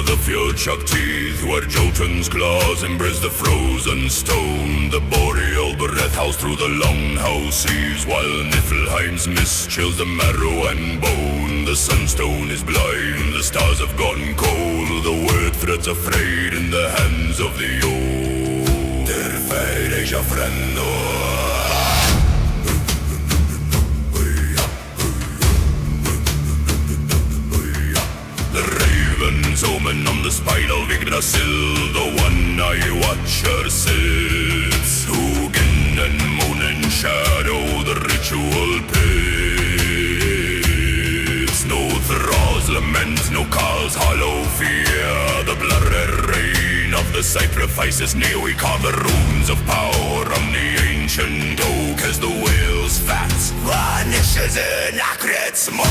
the fjord teeth, where Jotun's claws embrace the frozen stone. The boreal breath howls through the longhouse seas, while Niflheim's mist chills the marrow and bone. The sunstone is blind, the stars have gone cold. The word threads are frayed in the hands of the old. Der fate is your friend. Omen on the spinal Vigdrasil, the one-eye watcher sits. Hugin and moon and shadow, the ritual pits. No thralls lament, no calls hollow fear. The blurred rain of the sacrifices near. We carve the runes of power on the ancient oak as the whale's fat vanishes in acrid smoke.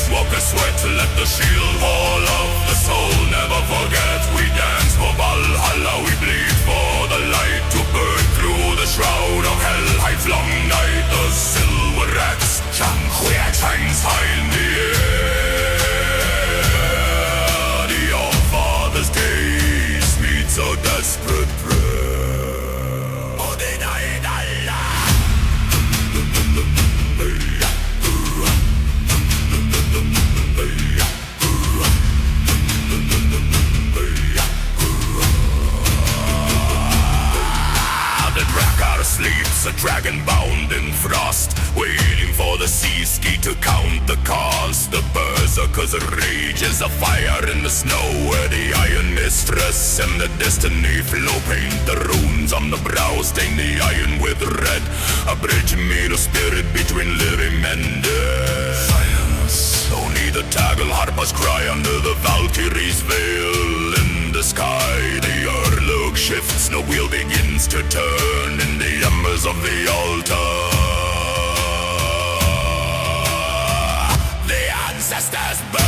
Walk a sweat, let the shield fall of the soul. Never forget, we dance for Valhalla. We bleed for the light to burn through the shroud of hell. Long night, the silver axe Shanghuiak shines high in the air. The All Father's gaze meets a desperate prayer. Odin, Allah. Sleeps a dragon bound in frost, waiting for the sea ski to count the cost. The berserkers rage as a fire in the snow, where the iron mistress and the destiny flow. Paint the runes on the brow, stain the iron with red. A bridge made of spirit between living and dead. Silence. Only the tagle harpers cry under the Valkyrie's veil. In the sky, the Urlug shifts, no wheel begins to turn in the embers of the altar. The ancestors burn.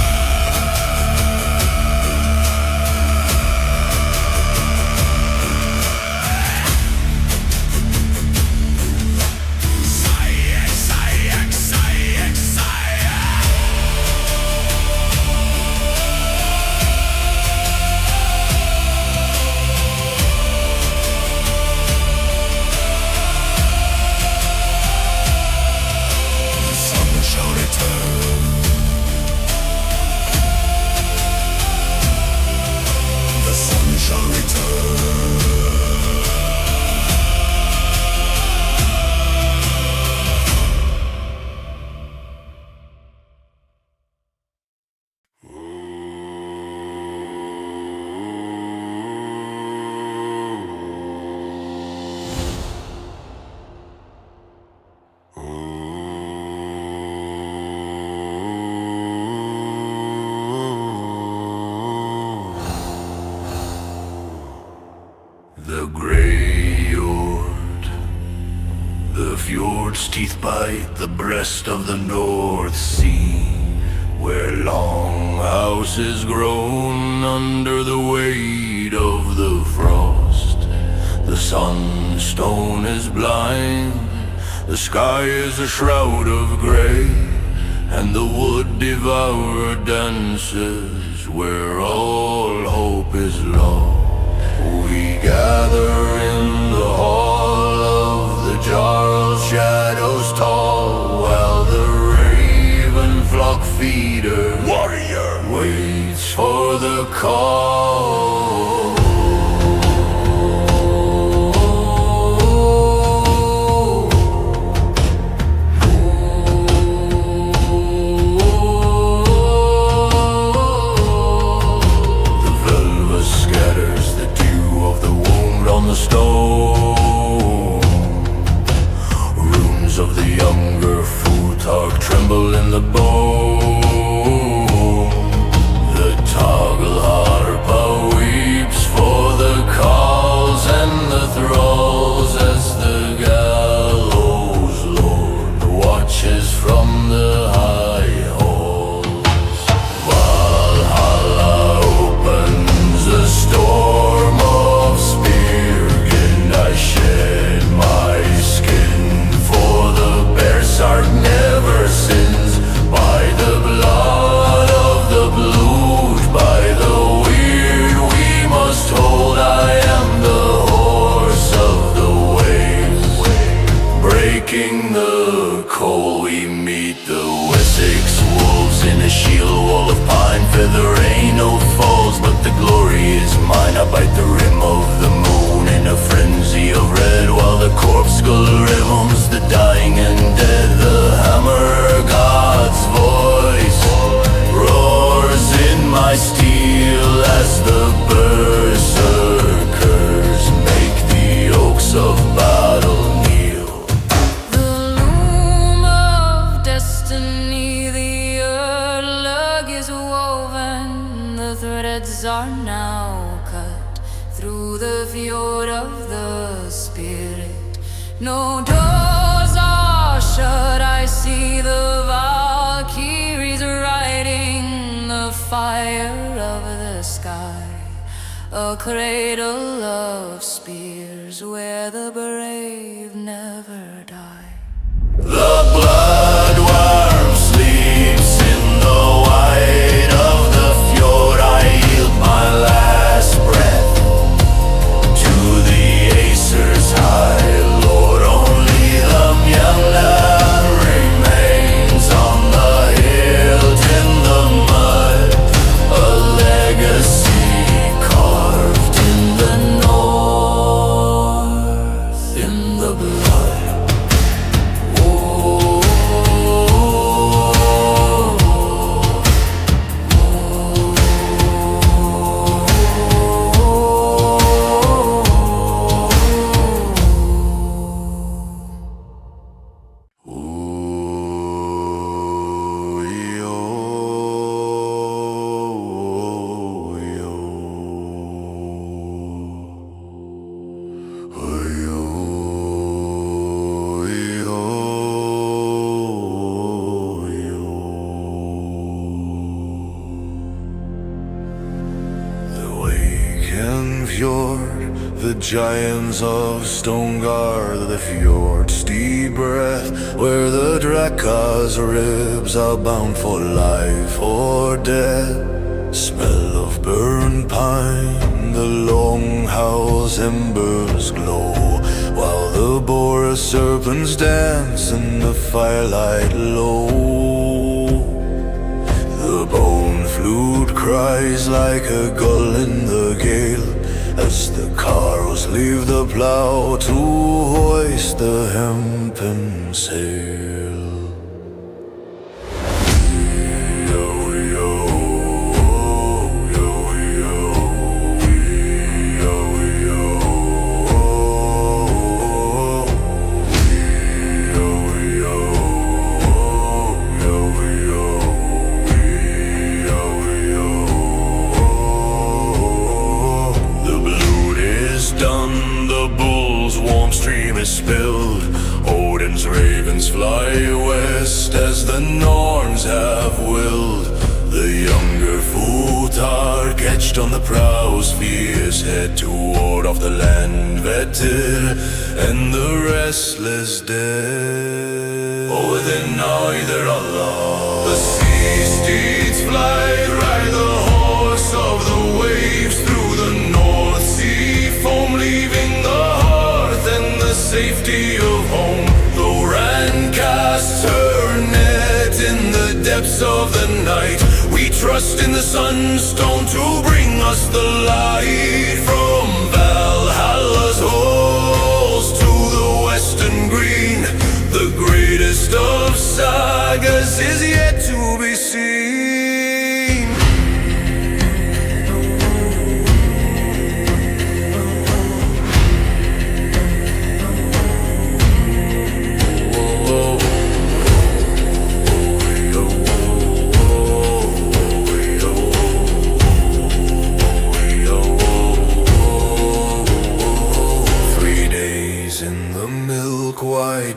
The grey fjord, the fjord's teeth bite the breast of the North Sea, where long houses groan under the weight of the frost. The sunstone is blind, the sky is a shroud of grey, and the wood devoured dances where all hope is lost. We gather in the hall of the Jarl's shadows tall, while the raven flock feeder warrior waits for the call. The stone runes of the younger Futhark tremble in the bone. The toggle harp threads are now cut through the fjord of the spirit. No doors are shut, I see the Valkyries riding the fire of the sky. A cradle of spears where the brave never die. The bloodworm sleeps in the white of the fjord. I yield my last breath to the Acer's high lord. Only the Mjolnir remains on the hilt in the mud, a legacy carved in the north, in the blood. Fjord, the giants of stone guard the fjord's deep breath, where the Draka's ribs are bound for life or death. Smell of burned pine, the longhouse embers glow, while the boar serpents dance in the firelight low. The bone flute cries like a gull in the gale, as the carles leave the plough to hoist the hempen sail. Spilled, Odin's ravens fly west as the Norns have willed. The younger Futar catched on the prow's fierce head to ward off the land vetted and the restless dead. Oh, then neither Allah. The sea steeds fly, ride the horse of the waves through the North Sea foam, leaving the safety of home. Though Ran casts her net in the depths of the night, we trust in the sunstone to bring us the light. From Valhalla's halls to the western green, the greatest of sagas is yet to be seen.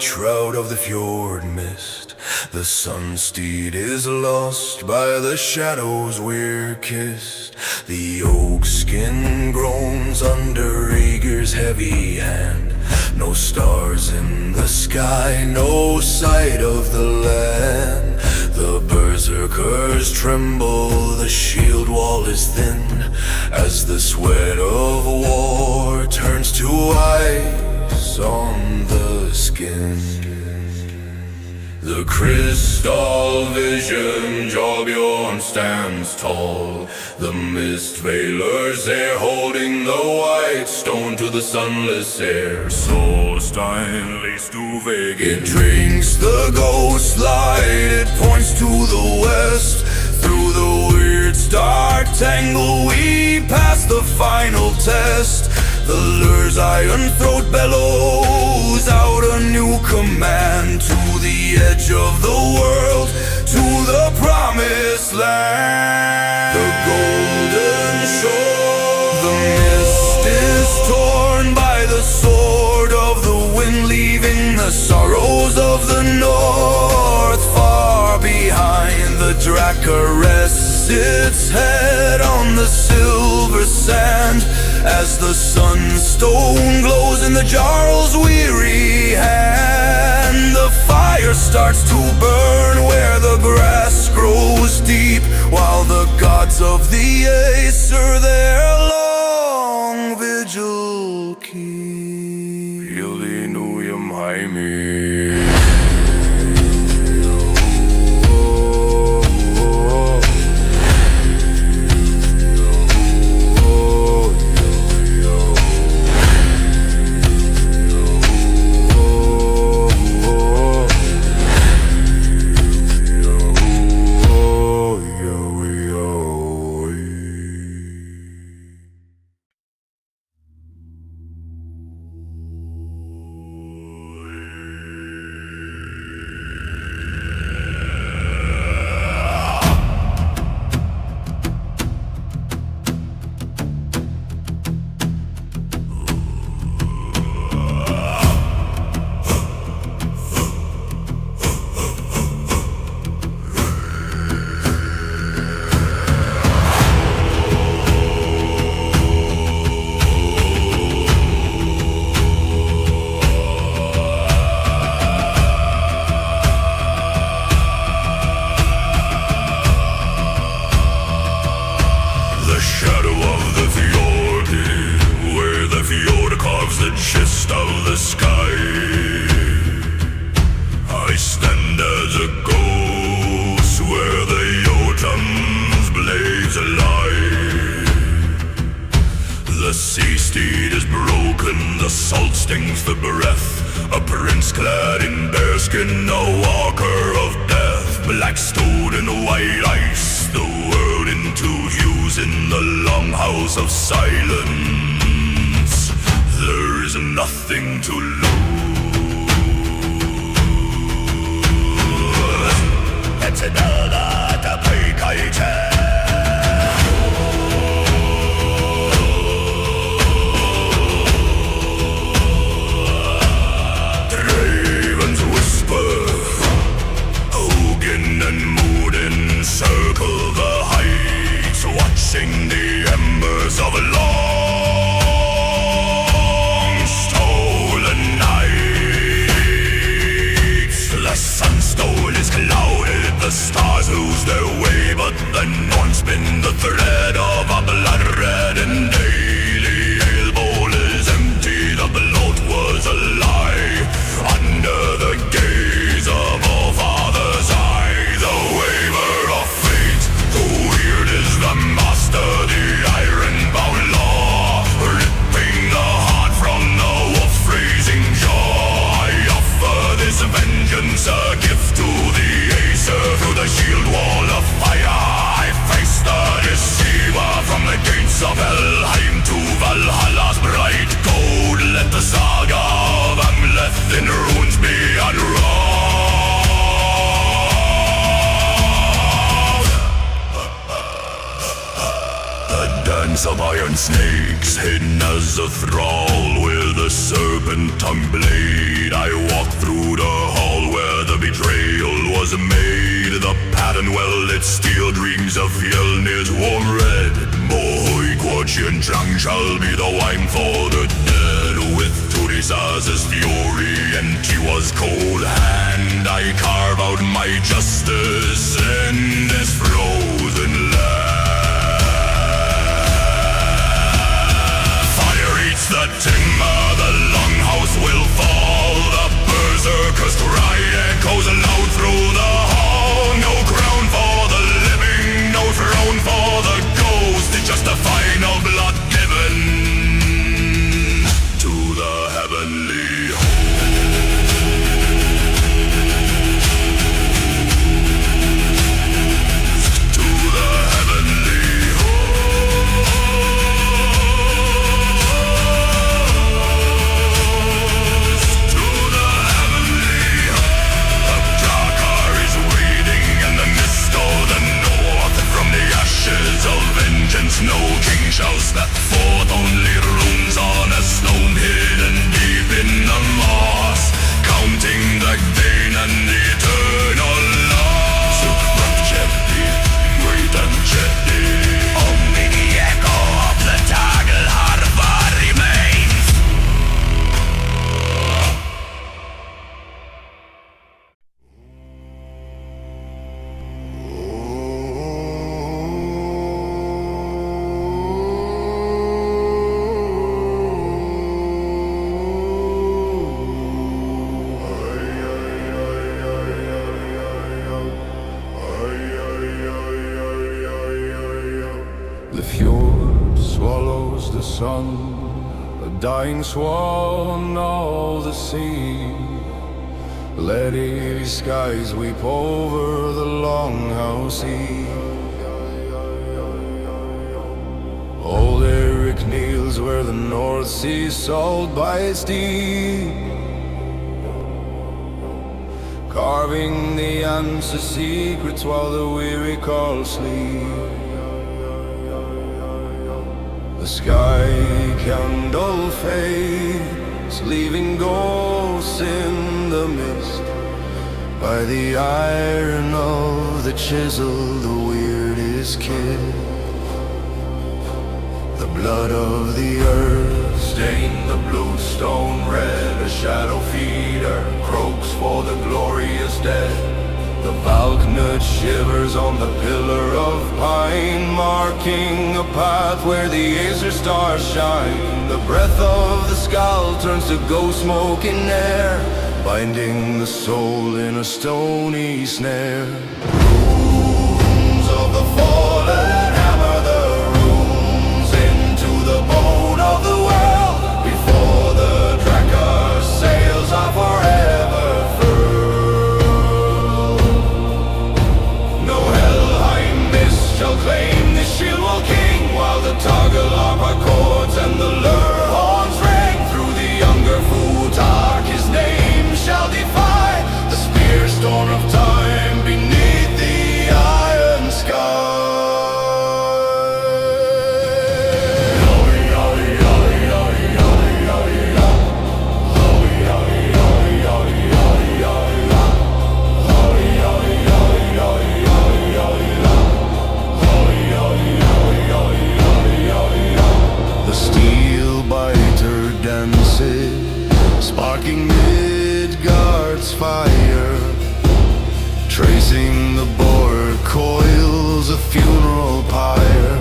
Shroud of the fjord mist, the sun steed is lost by the shadows we're kissed. The oak skin groans under Rhaegar's heavy hand. No stars in the sky, no sight of the land. The berserkers tremble, the shield wall is thin, as the sweat of war turns to ice on the skin. The crystal vision, Jolbjorn stands tall. The mist veilers there holding the white stone to the sunless air. Solstein leads to Vegas. It drinks the ghost light, it points to the west. Through the Wyrd's dark tangle we pass the final test. The lure's iron throat bellows out a new command to the edge of the world, to the promised land. The golden The mist is torn by the sword of the wind, leaving the sorrows of the north far behind. The Drakkar rests its head on the silver sand as the sunstone glows in the Jarl's weary hand. The fire starts to burn where the grass grows deep, while the gods of the Aesir their long vigil keep. Hallelujah, Jaime. Of Helheim to Valhalla's bright gold, let the saga of Amleth in ruins be unrolled. The dance of iron snakes, hidden as a thrall, with a serpent-tongue blade. I walked through the hall where the betrayal was made. The pattern welded steel dreams of Fjellnir's warm red. Drunk shall be the wine for the dead. With Turisas's fury and Tiwa's cold hand, I carve out my justice in this frozen land. Fire eats the timber, the longhouse will fall. The berserkers cry echoes loud through the hall. No crown for the living, no throne for the ghost. It's just a final blood given to the heavenly host. To no king shall step forth, only runes on a stone hidden deep in the moss, counting the gain and eternal loss. Only the echo of the Tagel Harva remains. The fjord swallows the sun, a dying swan of the sea. Let eerie skies weep over the longhouse sea. Old Eric kneels where the North Sea salt bites deep, carving the answer secrets while the weary call sleep. The sky candle fades, leaving ghosts in the mist. By the iron of the chisel, the Wyrd is killed. The blood of the earth stained the blue stone red. A shadow feeder croaks for the glorious dead. The Valknut shivers on the pillar of pine, marking a path where the Aesir stars shine. The breath of the skull turns to ghost smoke in air, binding the soul in a stony snare. Runes of the fallen hammer the runes into the bone of the world, before the Drakkar sails are forever furled. No Helheim mist shall claim the shield king, while the Tagalarpa chords and the lure horns ring. Through the younger Futak his name shall defy the spear storm of time beneath the iron sky. The steel biter dances, sparking Midgard's fire, tracing the board coils a funeral pyre.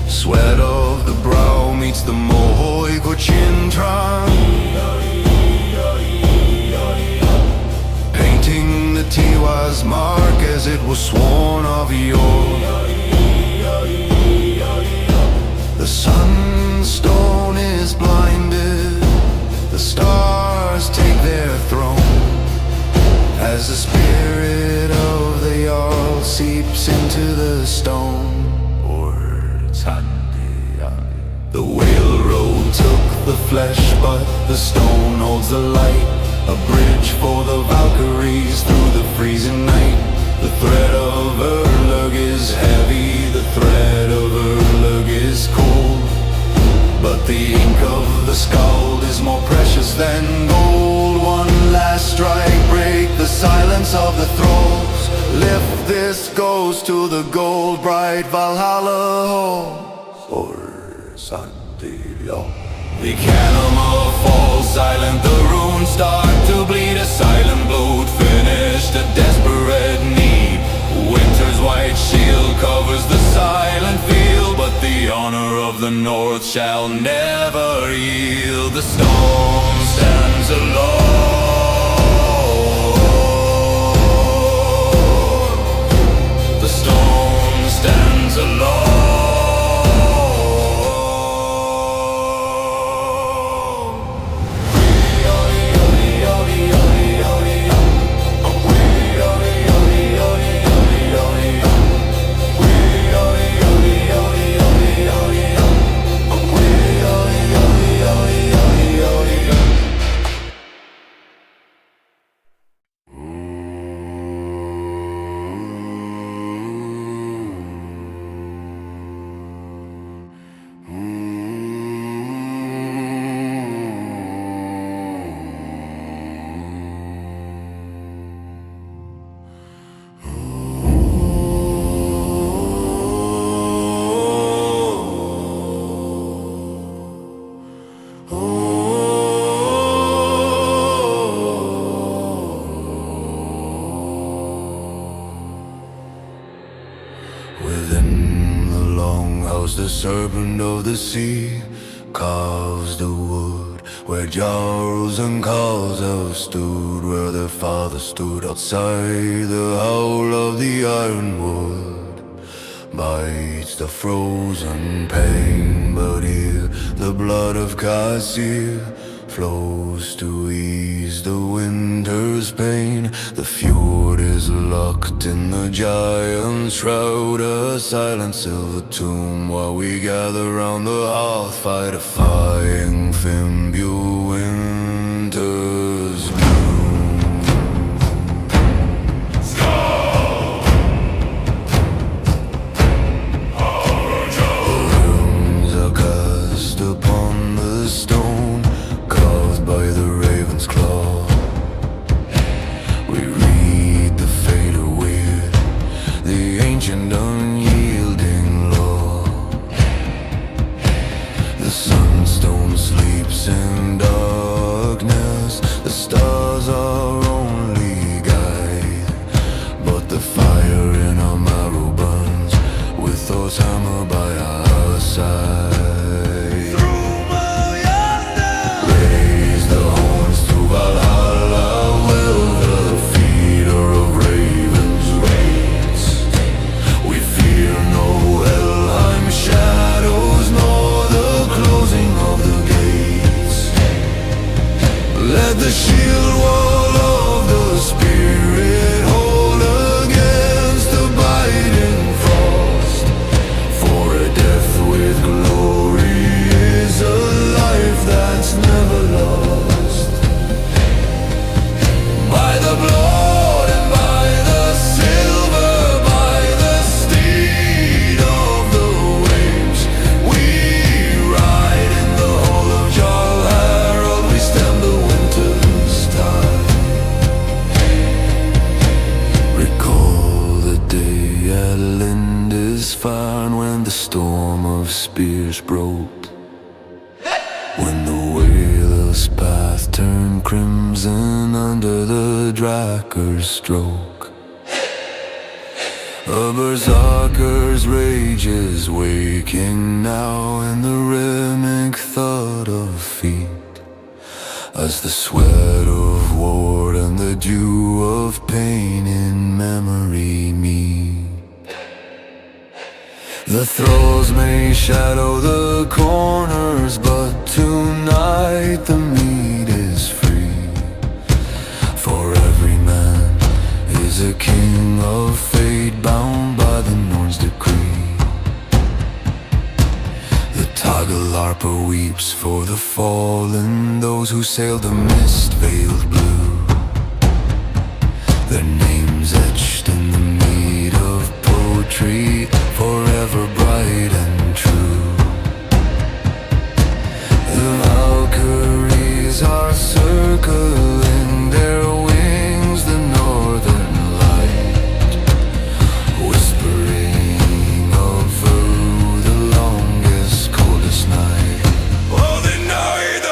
Sweat of the brow meets the Mohoi Cochintran, painting the Tiwa's mark as it was sworn of yore. The sunstone is blinded, the stars take their throne, as the spirit of the Jarl seeps into the stone. The whale road took the flesh, but the stone holds the light, a bridge for the Valkyries through the freezing night. The thread of Urlug is heavy, the thread of Urlug is cold, but the ink of the skald is more precious than gold. One last strike, break the silence of the thralls, lift this ghost to the gold bright Valhalla halls. The Canema falls silent, the runes start to bleed. A silent blood finished, a desperate need. Winter's white shield covers the silent field, but the honor of the North shall never yield. The stone stands alone. The stone stands alone. Within the longhouse, the serpent of the sea carves the wood where jarls and carls have stood, where their father stood outside the howl of the ironwood. Bites the frozen pain, but here the blood of Cassir flows to ease the winter's pain. The fjord is locked in the giant's shroud, a silent silver tomb, while we gather round the hearth, fighting Fimbul winter's gloom. The runes are cast upon the stone, carved by the raven's claw. We read the fate of Wyrd, the ancient unyielding law. The sunstone sleeps in darkness, the stars are only guide, but the fire in our marrow burns with Thor's hammer by our side. Raise the horns to Valhalla, Wyrd, the feeder of ravens waits. We fear no Helheim shadows, nor the closing of the gates. Let the shield wall of the spirit hold against the biting frost, for a death with glory is a life that's never lost. By the blood and by the silver, by the steed of the waves, we ride in the hall of Jarl Harald, we stem the winter's tide. Recall the day at Lindisfarne, when the storm of spears broke, when the whaler's path turned crimson under the draker's stroke. A berserker's rage is waking now in the rhythmic thud of feet, as the sweat of war and the dew of pain in memory meet. The thralls may shadow the corners, but tonight the mead is free, for every man is a king of fate, bound by the Norn's decree. The Tagalarpa weeps for the fallen, those who sailed the mist-veiled blue, their names etched in the mead of poetry, forever bright and true. The Valkyries are circling their wings, the northern light, whispering of through the longest, coldest night. Oh, the night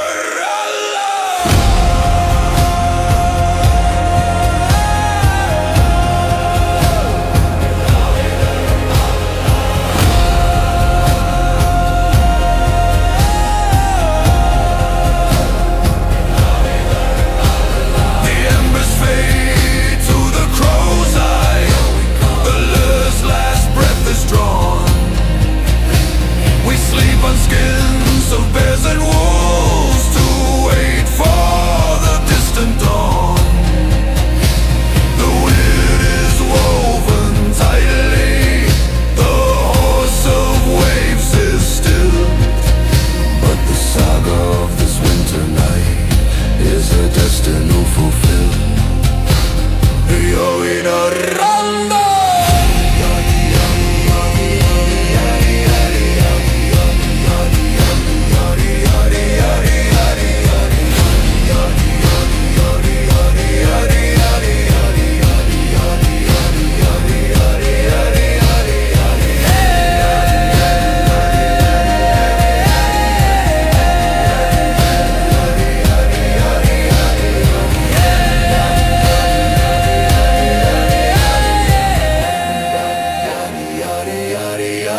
on skins of bears and wolves to wait for the distant dawn. The wind is woven tightly, the horse of waves is still, but the saga of this winter night is a destiny fulfilled.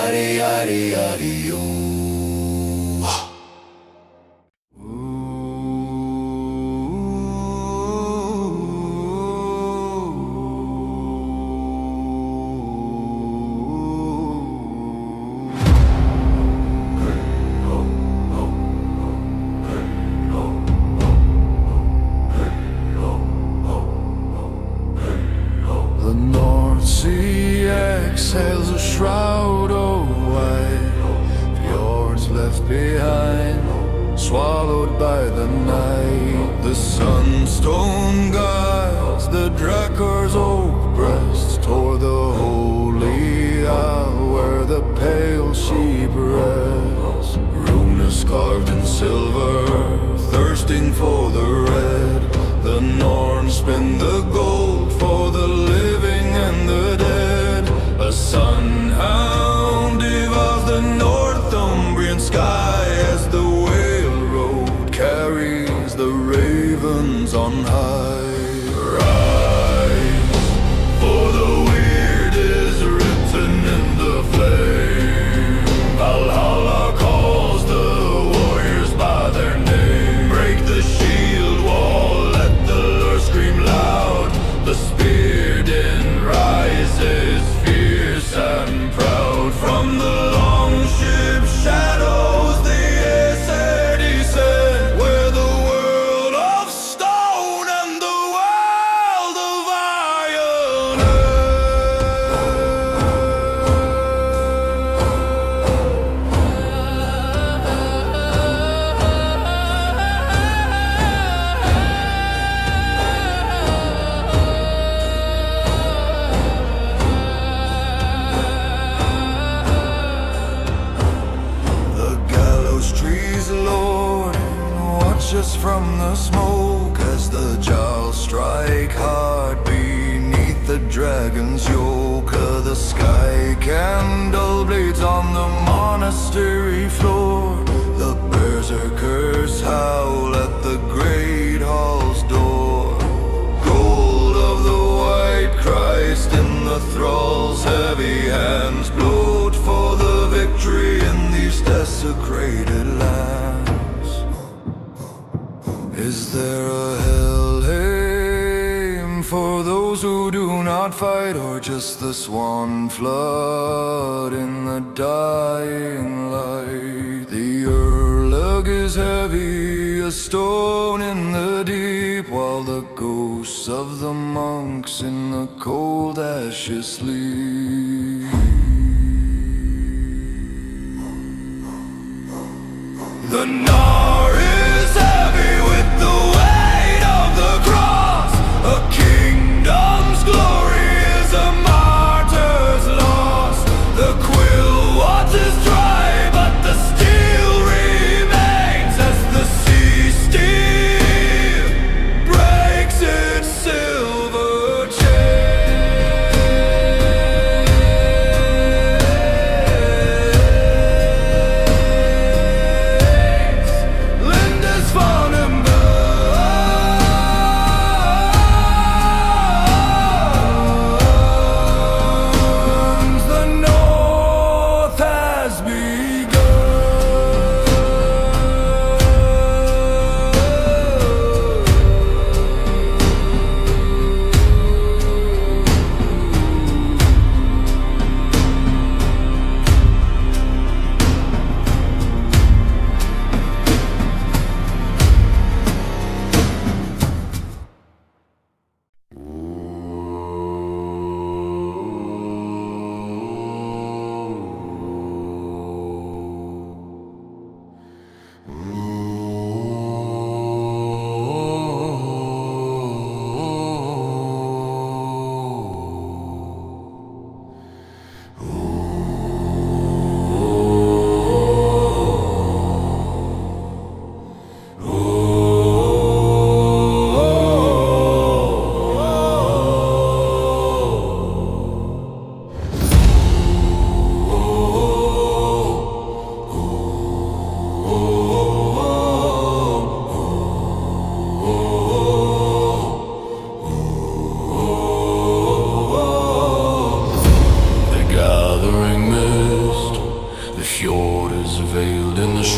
yaddy yaddy yaddy yo. Exhales a shroud of white, fjords left behind, swallowed by the night. The sunstone guides the Drakar's oak breast, toward the holy isle where the pale sheep rest. Rune is carved in silver, thirsting for the red. The Norns spin the gold for the living and the dead. A sunhound devours the Northumbrian sky as the whale road carries the ravens on high. Rise, for the weird is written in the flame. Valhalla calls the warriors by their name. Break the shield wall, let the lure scream loud. The spear din rises and proud from the longship shadows. The Aesir descend, where the world of stone and the world of iron just from the smoke as the jaws strike hard beneath the dragon's yoke. The sky candle blades on the monastery floor. The berserkers howl at the great hall's door. Gold of the white Christ in the thrall's heavy hands bloat for the victory in these desecrated lands. Is there a Helheim for those who do not fight, or just the swan flood in the dying light? The Urlug is heavy, a stone in the deep, while the ghosts of the monks in the cold ashes sleep. The Nar is heavy with the weight of the cross. A kingdom's glory is a martyr's loss. The quill water's dry, but the steel remains as the sea steel breaks its silver chain.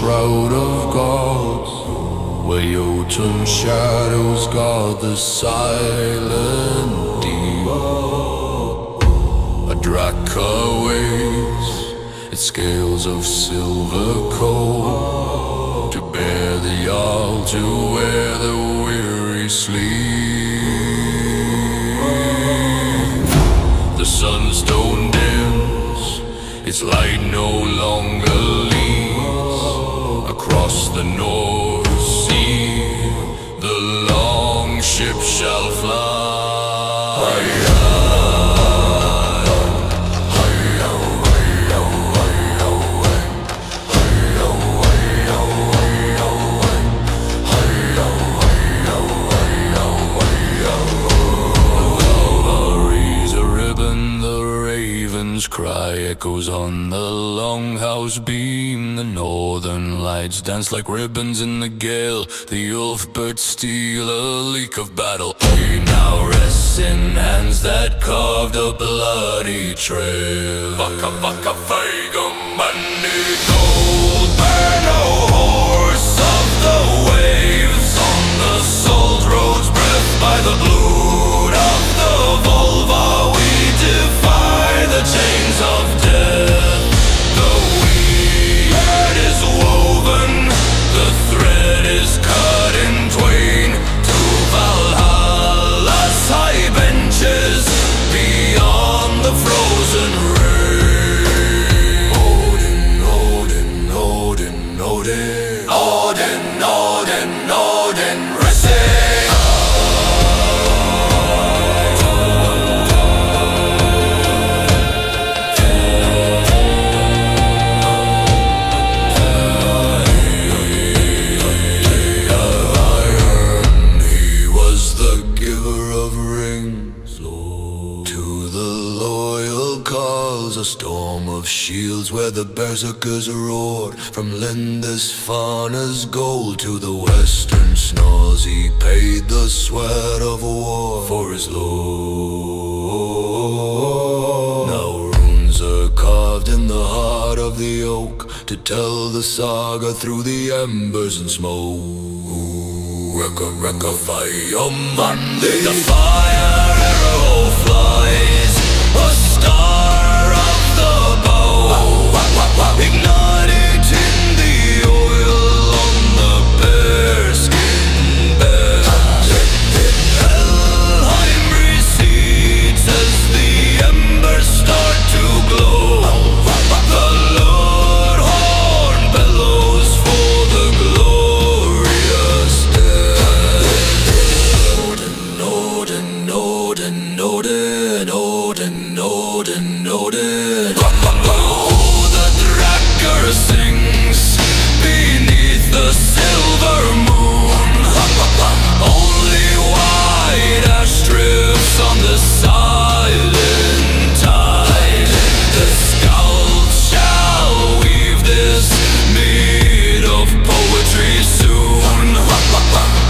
shroud of gods, where Jotun shadows guard the silent deep. A Draka waves its scales of silver coal to bear the Jarl to where the weary sleep. The sunstone dims, its light no longer leads across the North Sea. The long ship shall fly. Cry echoes on the longhouse beam. The northern lights dance like ribbons in the gale. The wolf birds steal a leak of battle. He now rests in hands that carved a bloody trail. Vaka vaka Viking Battle, gold bear no horse of the waves. On the salt roads breathed by the blood of the vulva, we defy the chains of death. The weird is woven, the thread is cut in twain. To Valhalla's high benches beyond the frozen rain. Odin, Odin, Odin, Odin, Odin, Odin, Odin, receive. A storm of shields where the berserkers roared. From Lindisfarne's gold to the western snows, he paid the sweat of war for his lord. Now runes are carved in the heart of the oak to tell the saga through the embers and smoke. Rekka, rekka, fire, Monday. The fire arrow flies, a star of the bow, igniting the oil on the bearskin bed. Helheim recedes as the embers start to glow. The Lord horn bellows for the glorious dead. Odin, Odin, Odin, Odin, Odin, Odin. Oh, the tracker sings beneath the silver moon. Only white ash drifts on the silent tide. The skulls shall weave this mead of poetry soon.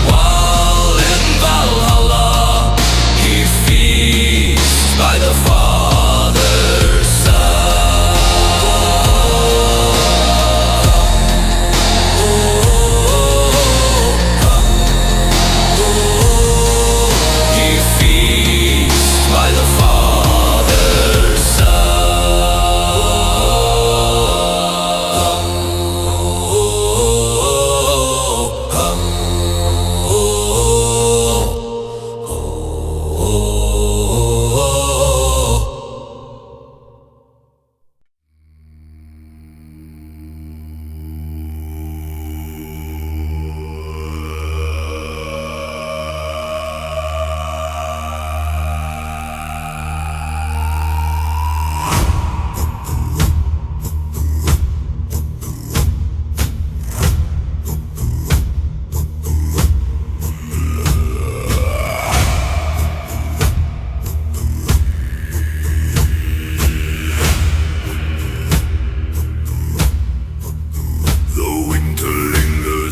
While in Valhalla he feasts by the Father's He feasts by the Father's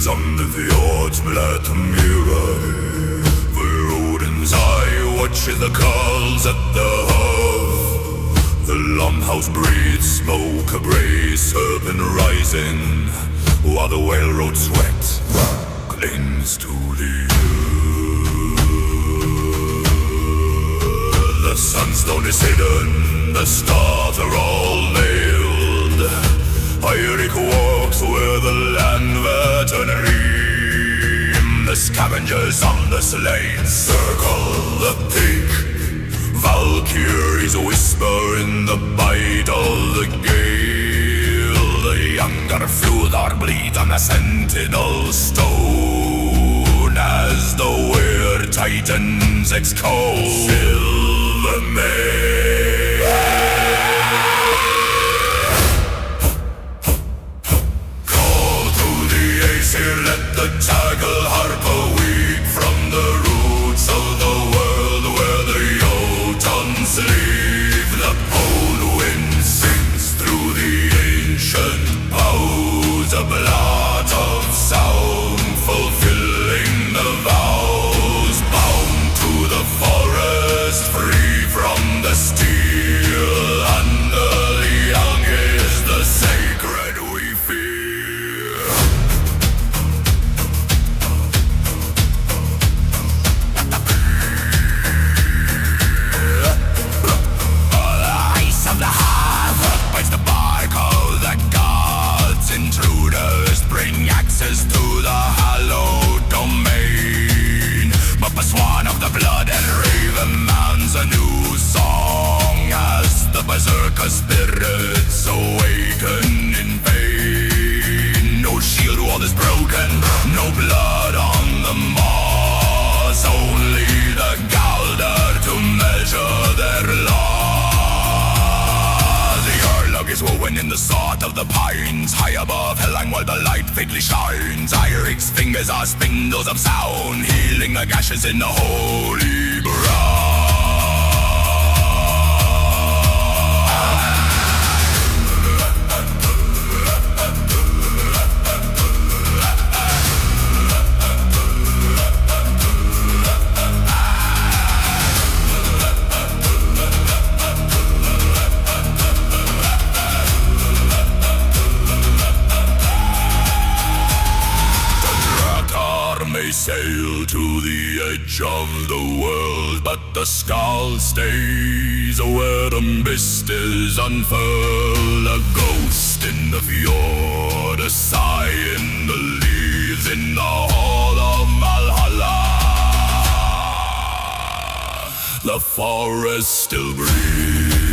on the fjords beneath the mirror, where Odin's eye watches the calls at the hove. The longhouse breathes smoke a brace, serpent rising, while the railroad sweat clings to the earth. The sunstone is hidden, the stars are all nailed. Eric walks where the land veterinary. The scavengers on the slain circle the peak. Valkyries whisper in the bite of the gale. The younger Fjordar bleed on the sentinel stone as the Wyrd Titans excold Silver Maid. Call to the ace here, let the tackle harp a week from the roots of the world where the Jotuns leave. The cold wind sings through the ancient boughs, a blot of sound fulfilling the vows. Bound to the forest, free from the steel, under the young is the sacred we fear. The ice of the hearth bites the bark of the gods. Intruders bring axes to the hallowed domain. But the swan of the blood and raven mounds a new song as the berserker spirits awaken in pain. No shield wall is broken, no blood on the moss, only the Galdar to measure their loss. The Orlog is woven in the sod of the pines, high above Helheim while the light faintly shines. Eirik's fingers are spindles of sound, healing the gashes in the holy ground. May sail to the edge of the world, but the skull stays where the mist is unfurled. A ghost in the fjord, a sigh in the leaves in the hall of Valhalla. The forest still breathes.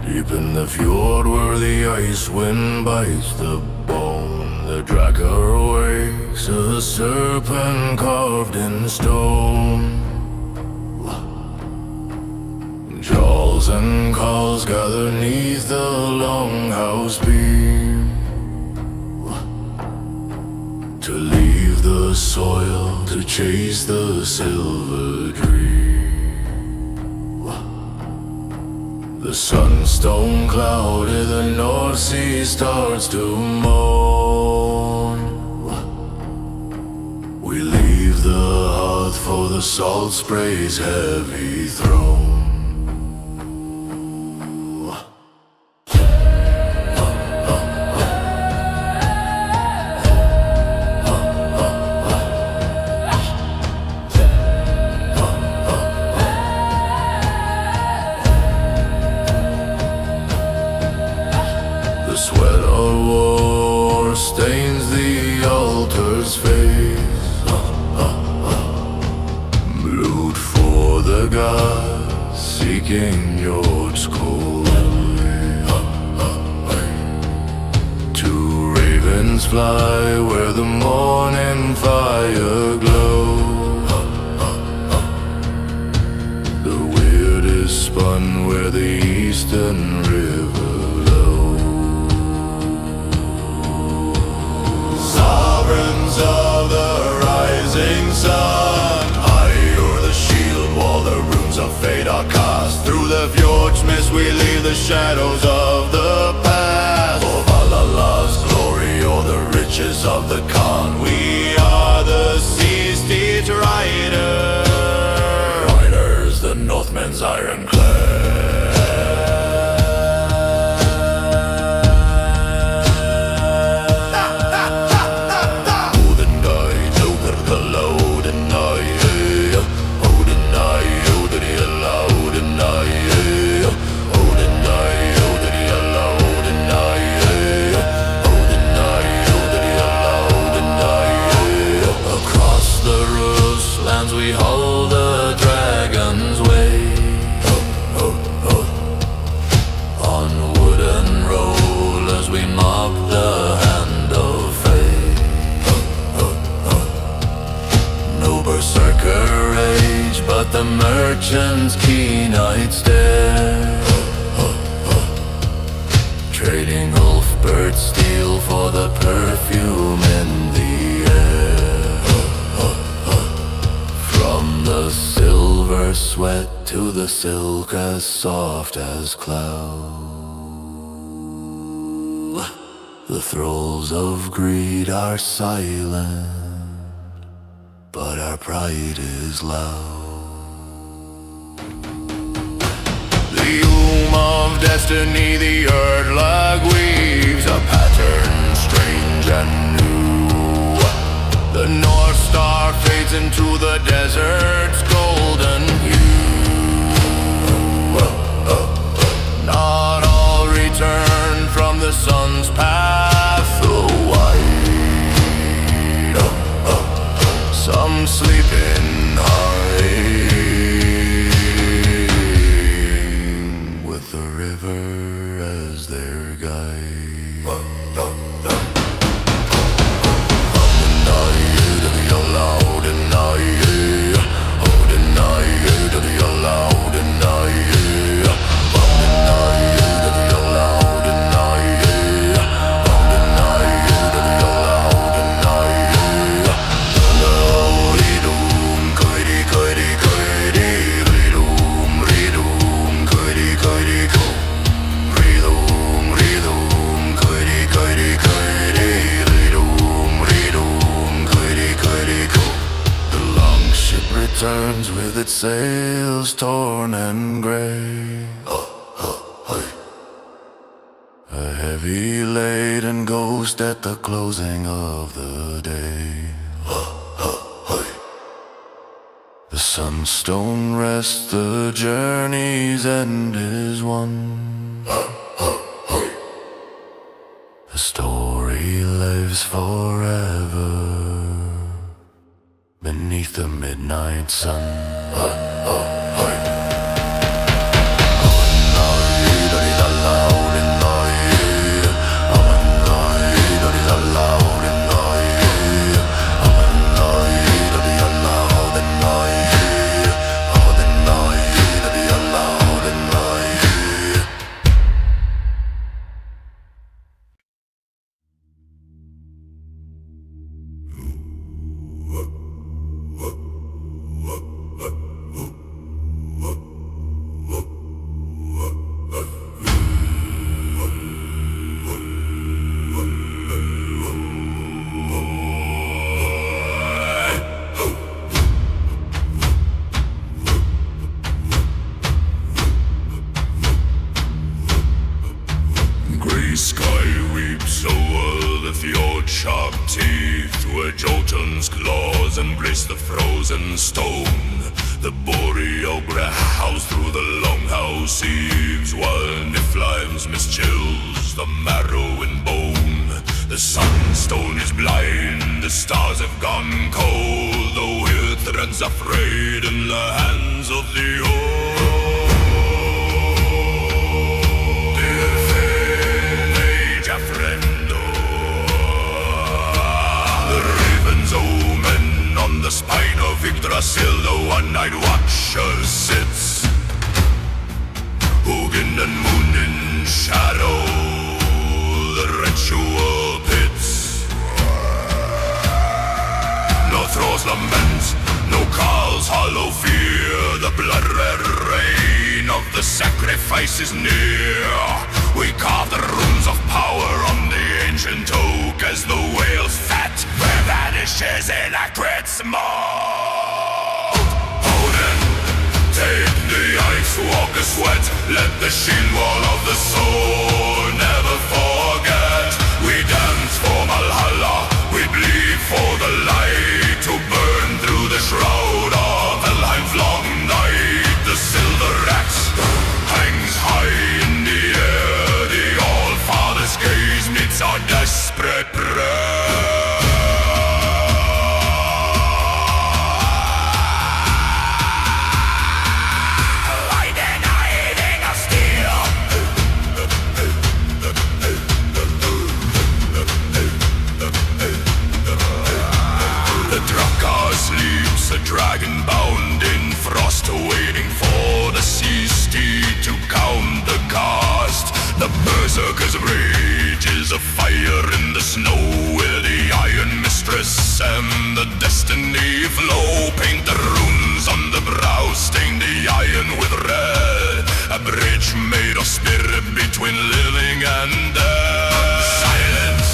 Deep in the fjord where the ice wind bites the bone, the drakkar awakes, a serpent carved in stone. Jaws and calls gather neath the longhouse beam to leave the soil, to chase the silver dream. The sunstone clouded, the North Sea starts to moan. We leave the hearth for the salt spray's heavy throne. The sweat of war stains the altar's face. Viking fjords cold. Two ravens fly where the morning fire glows. The Wyrd is spun where the eastern river flows. Sovereigns of the rising sun, high o'er the shield wall the runes of fate are cast. Through the fjords mist we leave the shadows of the past. For Valhalla's glory or the riches of the Khan, we are the sea's steeds riders. Riders, the Northmen's ironclad. We hold the dragon's way on wooden rollers. We mock the hand of fate. No berserker rage, but the merchant's keen-eyed stare. Trading wolf-bird steel for the perfume in the the silver sweat to the silk as soft as cloud. The thralls of greed are silent, but our pride is loud. The loom of destiny, the Erdlag weaves a pattern strange and new. The North Star fades into the desert's golden hue. Not all return from the sun's path wide. Some sleep in hiding with the river as their guide. Turns with its sails torn and grey. A heavy laden ghost at the closing of the day. The sunstone rests, the journey's end is won. The story lives forever beneath the midnight sun. Where Jotun's claws embrace the frozen stone, the boreal growls through the longhouse eaves, while Niflheim's mist chills the marrow and bone. The sunstone is blind, the stars have gone cold, the weird threads are frayed in the hands of the old. Yggdrasil, the one-eyed watcher sits. Hugin and moon in shadow, the ritual pits. No throes lament, no calls hollow fear. The blood-red rain of the sacrifice is near. We carve the runes of power on the ancient oak as the whale's fat vanishes in acrid smoke. Odin, take the ice, walk a sweat. Let the shield wall of the soul never forget. We dance for Valhalla, we bleed for the light to burn through the shroud of Helheim's long night. The silver axe hangs high in the air. The All-Father's gaze meets our desperate prayer. A dragon bound in frost, waiting for the sea steed to count the cost. The berserkers' rage is a fire in the snow, where the iron mistress and the destiny flow. Paint the runes on the brow, stain the iron with red. A bridge made of spirit between living and dead. Silence!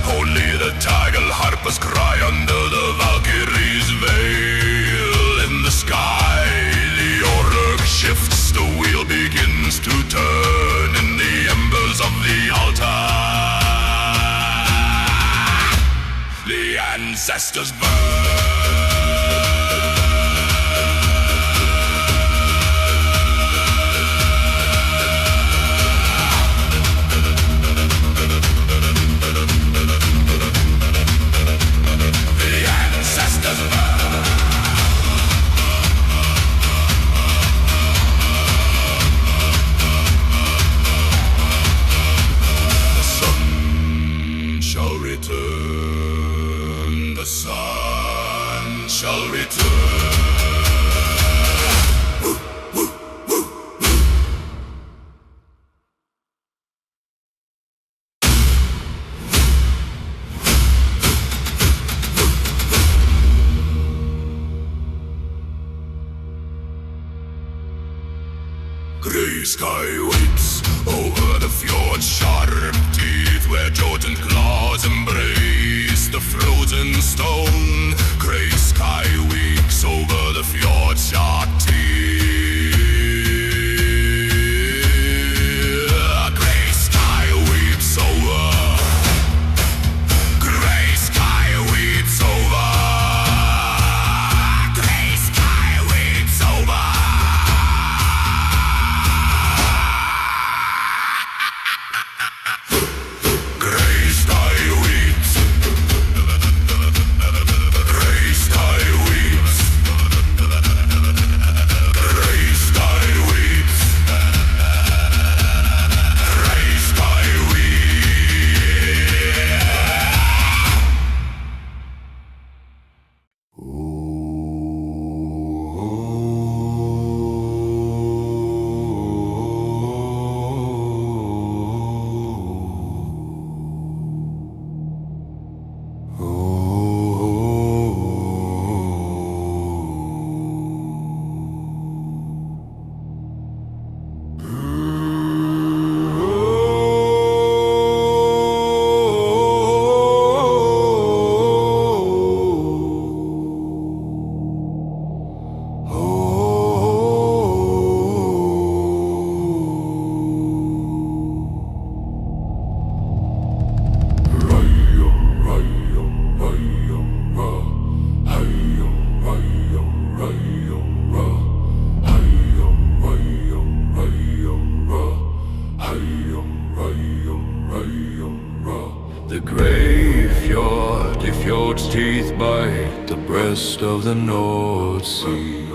Only the tiger harpers cry under the Valkyrie's veil. In the sky, the orc shifts, the wheel begins to turn in the embers of the altar. The ancestors burn. The sun shall return. Grey sky waits over the fjords, sharp teeth where Jotun claws embrace the frozen stone. Grey sky weeks over the fjords, sharp teeth. Grey sky weeps over. Grey sky weeps over. Grey sky weeps over. Of the North Sea,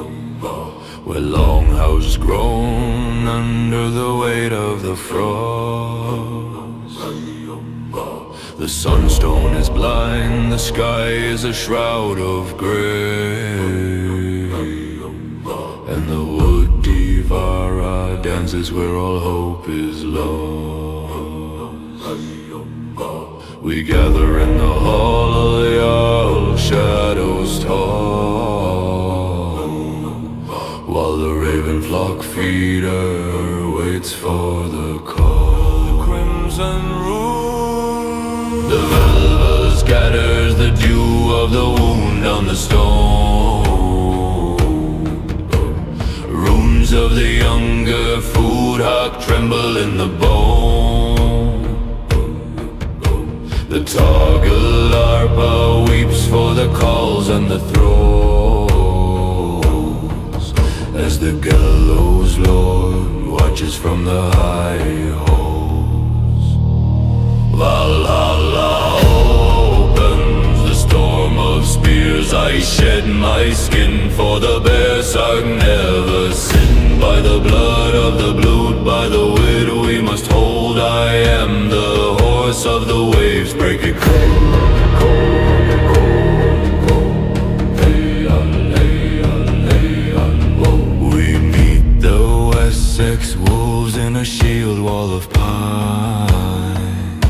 where long has grown under the weight of the frost. The sunstone is blind, the sky is a shroud of grey. lands is where all hope is lost. We gather in the hall of the owl, shadows tall, while the raven flock feeder waits for the call. The crimson room, the velvet scatters the dew of the wound on the stone. Runes of the younger food hawk tremble in the bone. The toggle arpa weeps for the calls and the throws, as the gallows lord watches from the high halls. Valhalla opens, the storm of spears. I shed my skin for the berserk never sinned. By the blood of the blood, by the wit we must hold. I am the horse of the waves, break it cold. We meet the Wessex wolves in a shield wall of pine.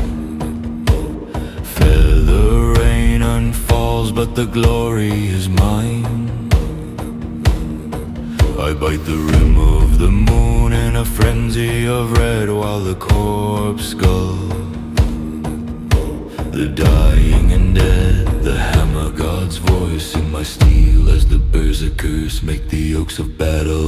Feather rain unfalls, but the glory is mine. I bite the rim of the moon in a frenzy of red, while the corpse skull, the dying and dead, the hammer god's voice in my steel, as the berserkers make the oaks of battle.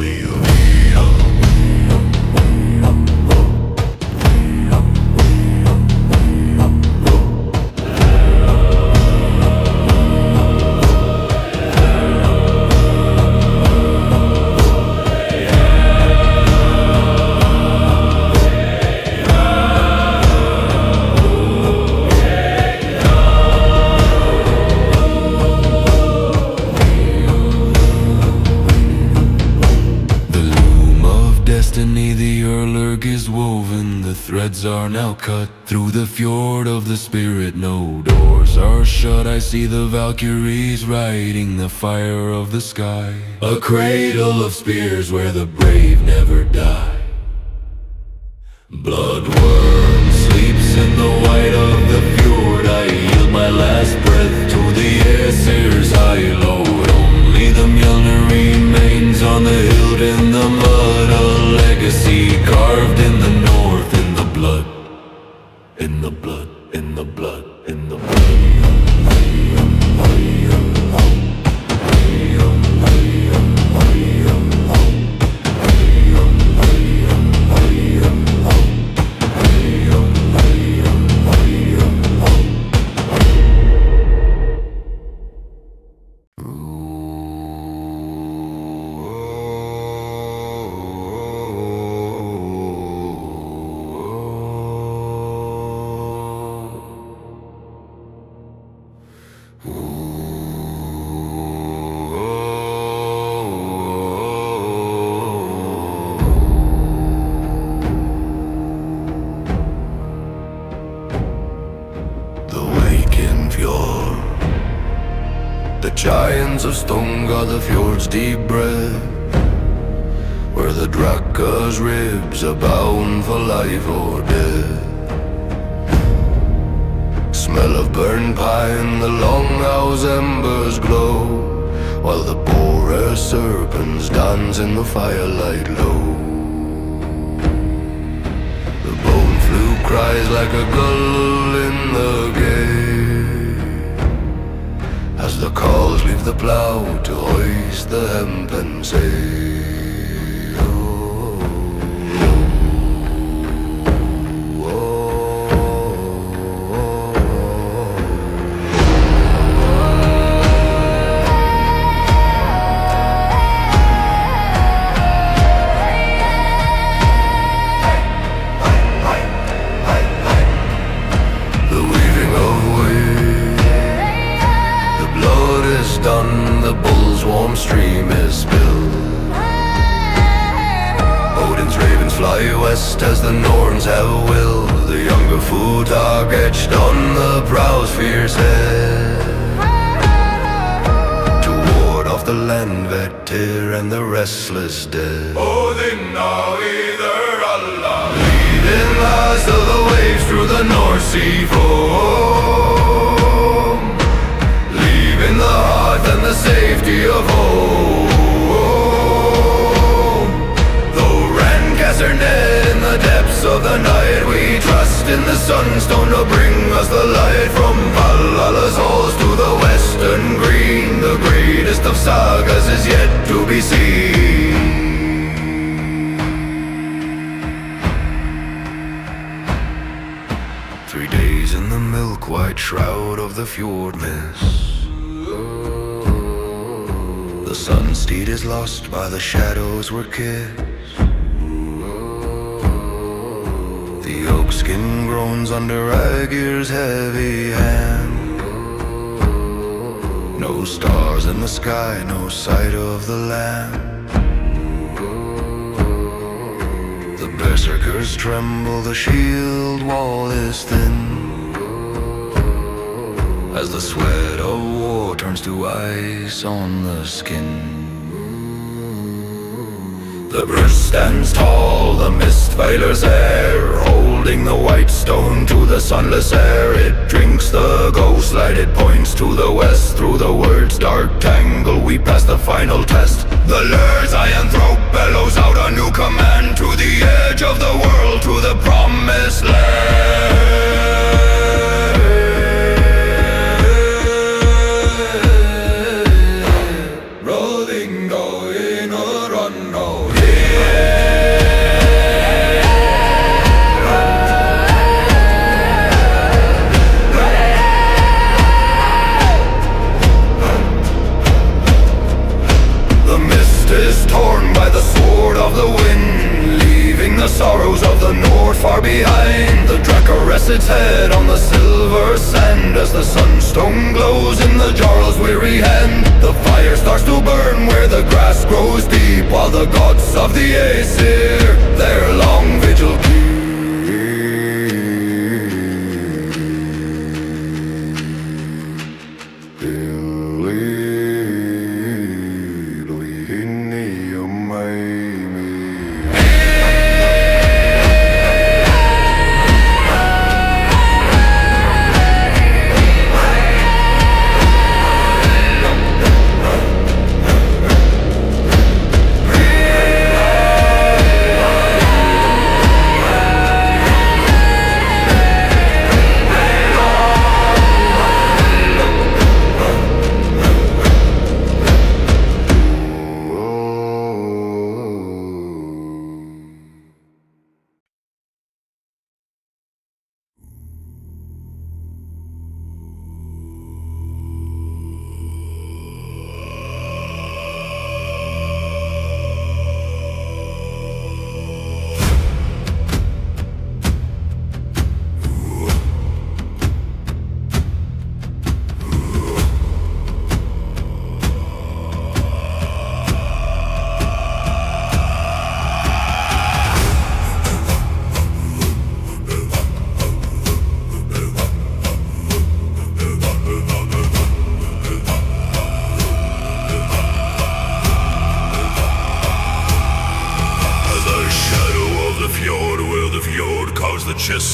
Threads are now cut through the fjord of the spirit. No doors are shut. I see the Valkyries riding the fire of the sky. A cradle of spears where the brave never die. Bloodworm sleeps in the white of the fjord. I yield my last breath to the Aesir's high load. Only the Mjolnir remains on the hilt in the mud. A legacy carved in the north, in the blood, in the blood, in the blood, in the blood. Giants of stone got the fjord's deep breath, where the Draka's ribs are bound for life or death. Smell of burned pine, the longhouse embers glow, while the borer serpents dance in the firelight low. The bone fluke cries like a gull in the gate, as the calls leave the plough to hoist the hempen sail. Done, the bull's warm stream is spilled. Odin's ravens fly west as the Norns have willed. The younger foot-hawk etched on the prow's fierce head, to ward off the land vetir and the restless dead. Odin now either last of the waves through the North Sea foam, leaving the hearth and the safety of home. Though ran cast our net in the depths of the night, we trust in the sunstone to bring us the light. From Valhalla's halls to the western green, the greatest of sagas is yet to be seen. 3 days in the milk-white shroud of the fjord mist. The sun-steed is lost by the shadows were kissed. The oak skin groans under Aegir's heavy hand. No stars in the sky, no sight of the land. The berserkers tremble, the shield wall is thin, as the sweat of war turns to ice on the skin. The brush stands tall, the mist veilers air, holding the white stone to the sunless air. It drinks the ghost light, it points to the west. Through the Wyrd's dark tangle we pass the final test. The lure's iron throat bellows out a new command, to the edge of the world, to the promised land. Rolling going a run now. Torn by the sword of the wind, leaving the sorrows of the north far behind. The Drakkar rests its head on the silver sand, as the sunstone glows in the Jarl's weary hand. The fire starts to burn where the grass grows deep, while the gods of the Aesir their long vigil keep.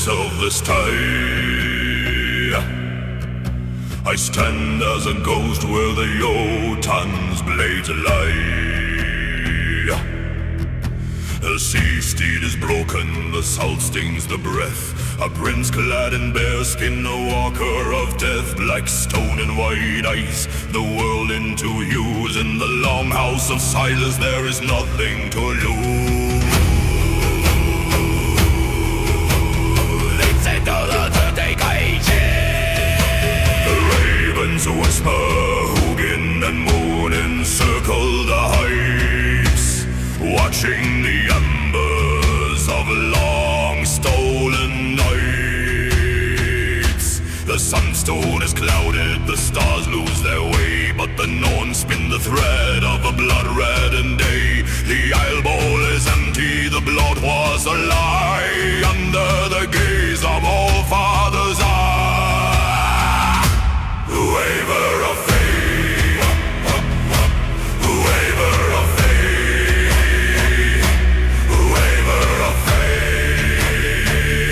Of this tide, I stand as a ghost where the Jotun's blades lie. The sea steed is broken, the salt stings the breath. A prince clad in bearskin, a walker of death. Black stone and white ice, the world into use. In the long house of silence there is nothing to lose. The ravens whisper, Hugin and Moon encircle the heights, watching the embers of long stolen nights. The sunstone is clouded, the stars lose their way, but the Norn spin the thread of a blood-reddened day. The Isle Bowl is empty, the blood was a lie, under the gaze of all fathers' eye. Waver of faith, waver of faith, waver of faith.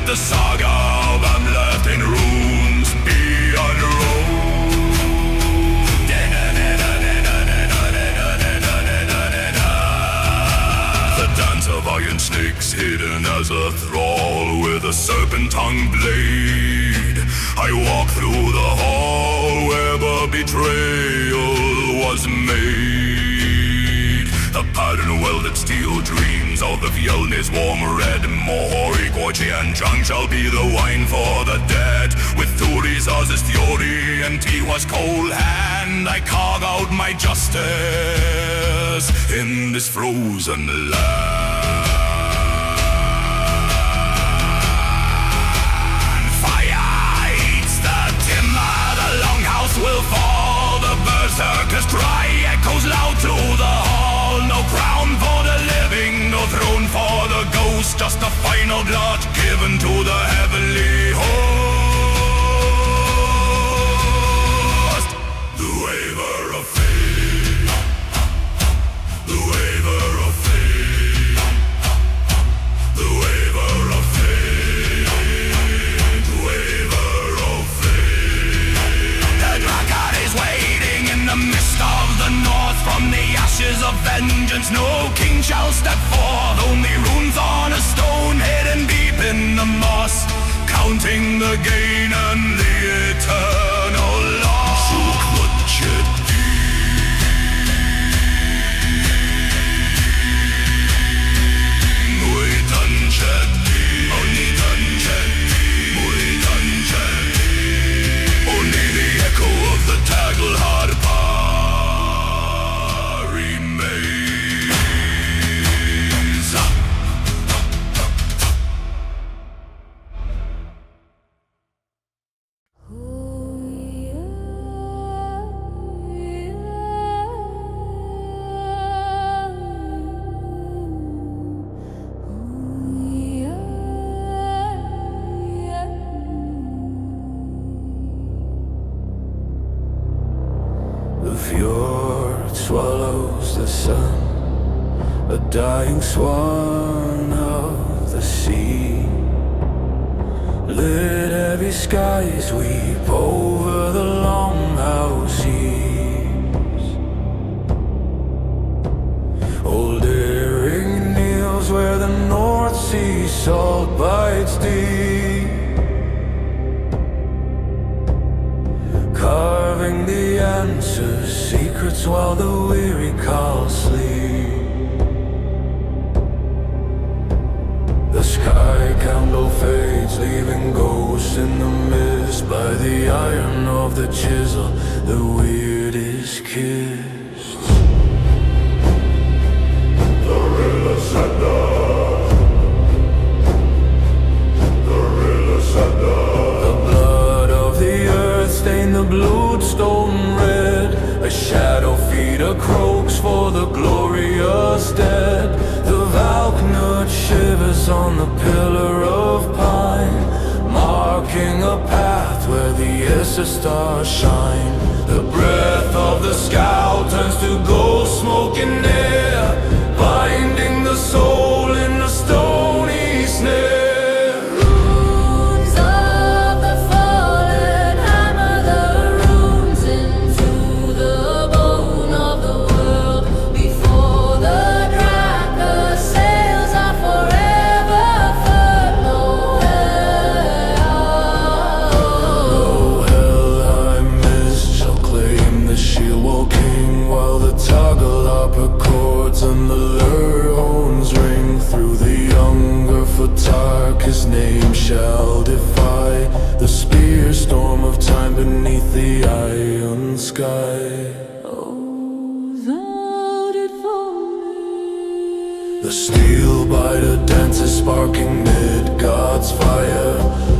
the saga of them left in ruins beyond Rome. The dance of iron snakes hidden as a thrall with a serpent-tongue blade. I walk through the hall where the betrayal was made. The pattern welded steel dreams of the Fjolnir's warm red. More Chants shall be the wine for the dead. With Thuris as his theory and Tiwa's cold hand, I carve out my justice in this frozen land. Fire eats the timber, the longhouse will fall. The berserkers cry echoes loud through the hall. No crown for the living, no throne for the ghost, just a final blood given to the heavenly host. The waver of fate, the waver of fate, the waver of fate, the waver of fate. The drunkard is waiting in the mist of the north. From the ashes of vengeance no king shall step forth. Only runes on a stone hidden deep in the moss, counting the gain and the eternal loss. Only the echo of the Taggle Harpa remains. The fjord swallows the sun, a dying swan of the sea. Lit heavy skies weep over the longhouse eaves. Old Erin kneels where the North Sea salt bites deep, carving the answers, secrets while the weary call sleep. The sky candle fades, leaving ghosts in the mist. By the iron of the chisel, the Wyrd is kissed. The blood of the earth stained the bloodstone red. A shadow feeder croaks for the glorious dead. The Valknut shivers on the pillar of pine, marking a path where the Issa stars shine. The breath of the scout turns to ghost smoke in air, binding the soul in the stony snare. Runes of the fallen hammer the runes into the bone of the world. Before the tracker sails are forever furled. Oh, Helheim mist shall claim the shield wall king, while the toggle harper chords and the lure horns ring through the younger Futark. His name shall defy the spear storm of time beneath the iron sky. Oh, thou did for me. The steel biter dances sparking mid God's fire,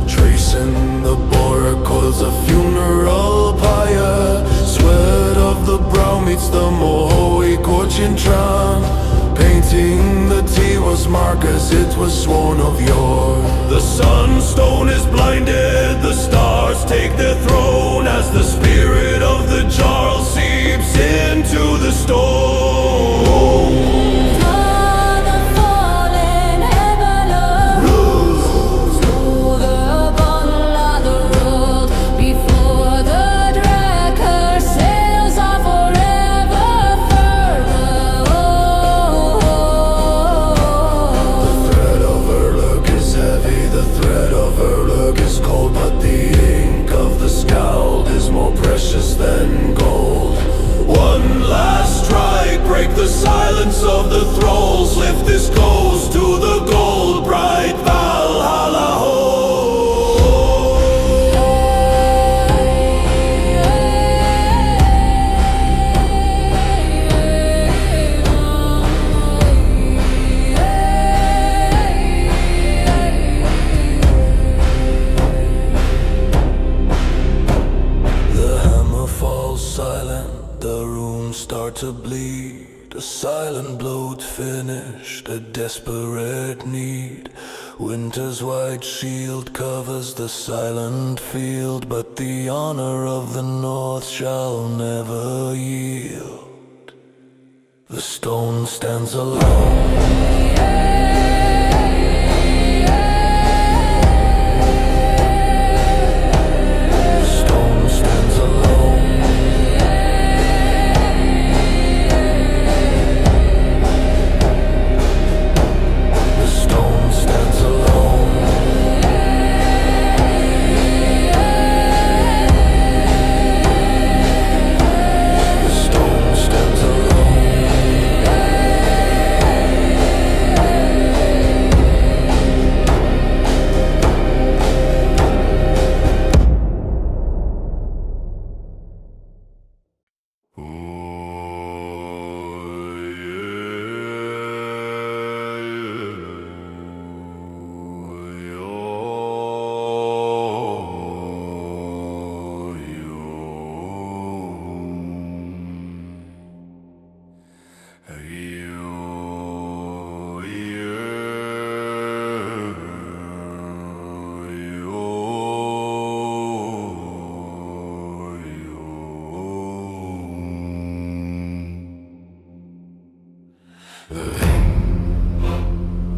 tracing the borer coils of funeral pyre. Sweat of the brow meets the Mohoe Chant, painting the Tiwa's mark as it was sworn of yore. The sunstone is blinded, the stars take their throne, as the spirit of the Jarl seeps into the stone. The fallen heaven of rules, to bleed, a silent bloat finished, a desperate need. Winter's white shield covers the silent field, but the honor of the North shall never yield. The stone stands alone.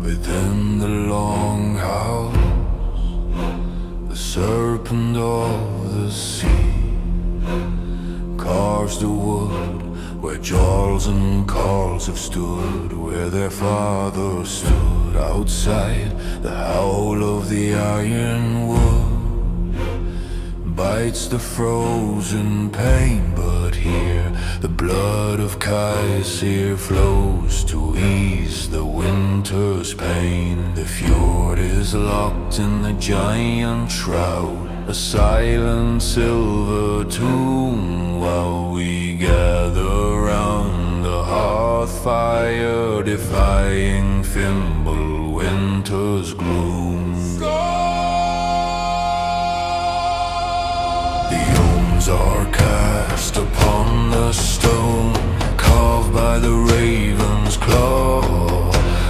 Within the long house, the serpent of the sea carves the wood where Jarls and Carls have stood, where their father stood outside. The howl of the iron wood bites the frozen pain, but here the blood of Kaisir flows to ease the winter's pain. The fjord is locked in the giant shroud, a silent silver tomb, while we gather round the hearth fire, defying Fimble winter's gloom. The omes are cast upon the stone, carved by the raven's claw.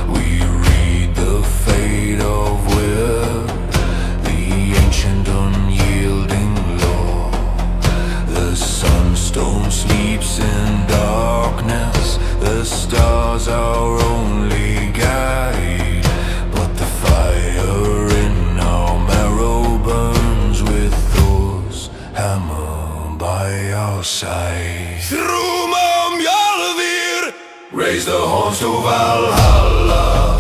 We read the fate of Wyrd, the ancient unyielding law. The sunstone sleeps in darkness, the stars our only guide, but the fire in our marrow burns with Thor's hammer by our side. Raise the horns to Valhalla,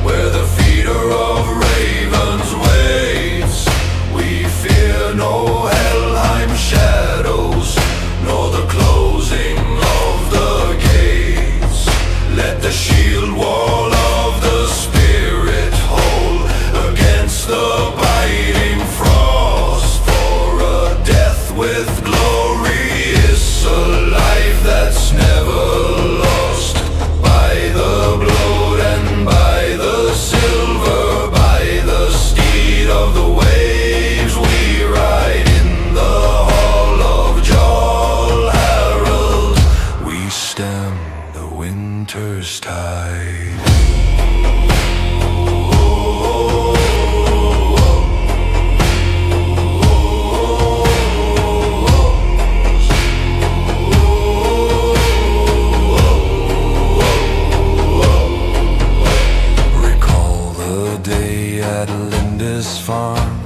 where the feeder of ravens waits. We fear no Helheim shadows, nor the closing of the gates. Let the shield wall of the spirit hold against the biting frost, for a death with glory is a life that's never lost. By the blood and by the silver, by the steed of the waves, we ride in the hall of Jarl Harald. We stem the winter's tide. Farm,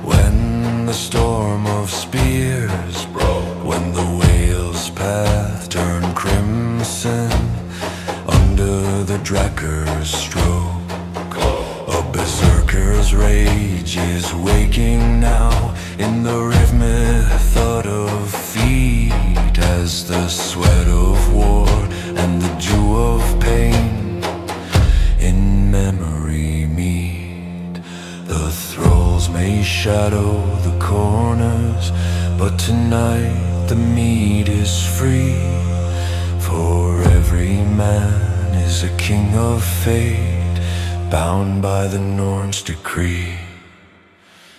when the storm of spears broke, when the whale's path turned crimson under the Drakker's stroke. A berserker's rage is waking now in the method of feet, as the sweat of war and the dew of pain in memory meet. The thralls may shadow the corners, but tonight the mead is free. For every man is a king of fate, bound by the Norn's decree.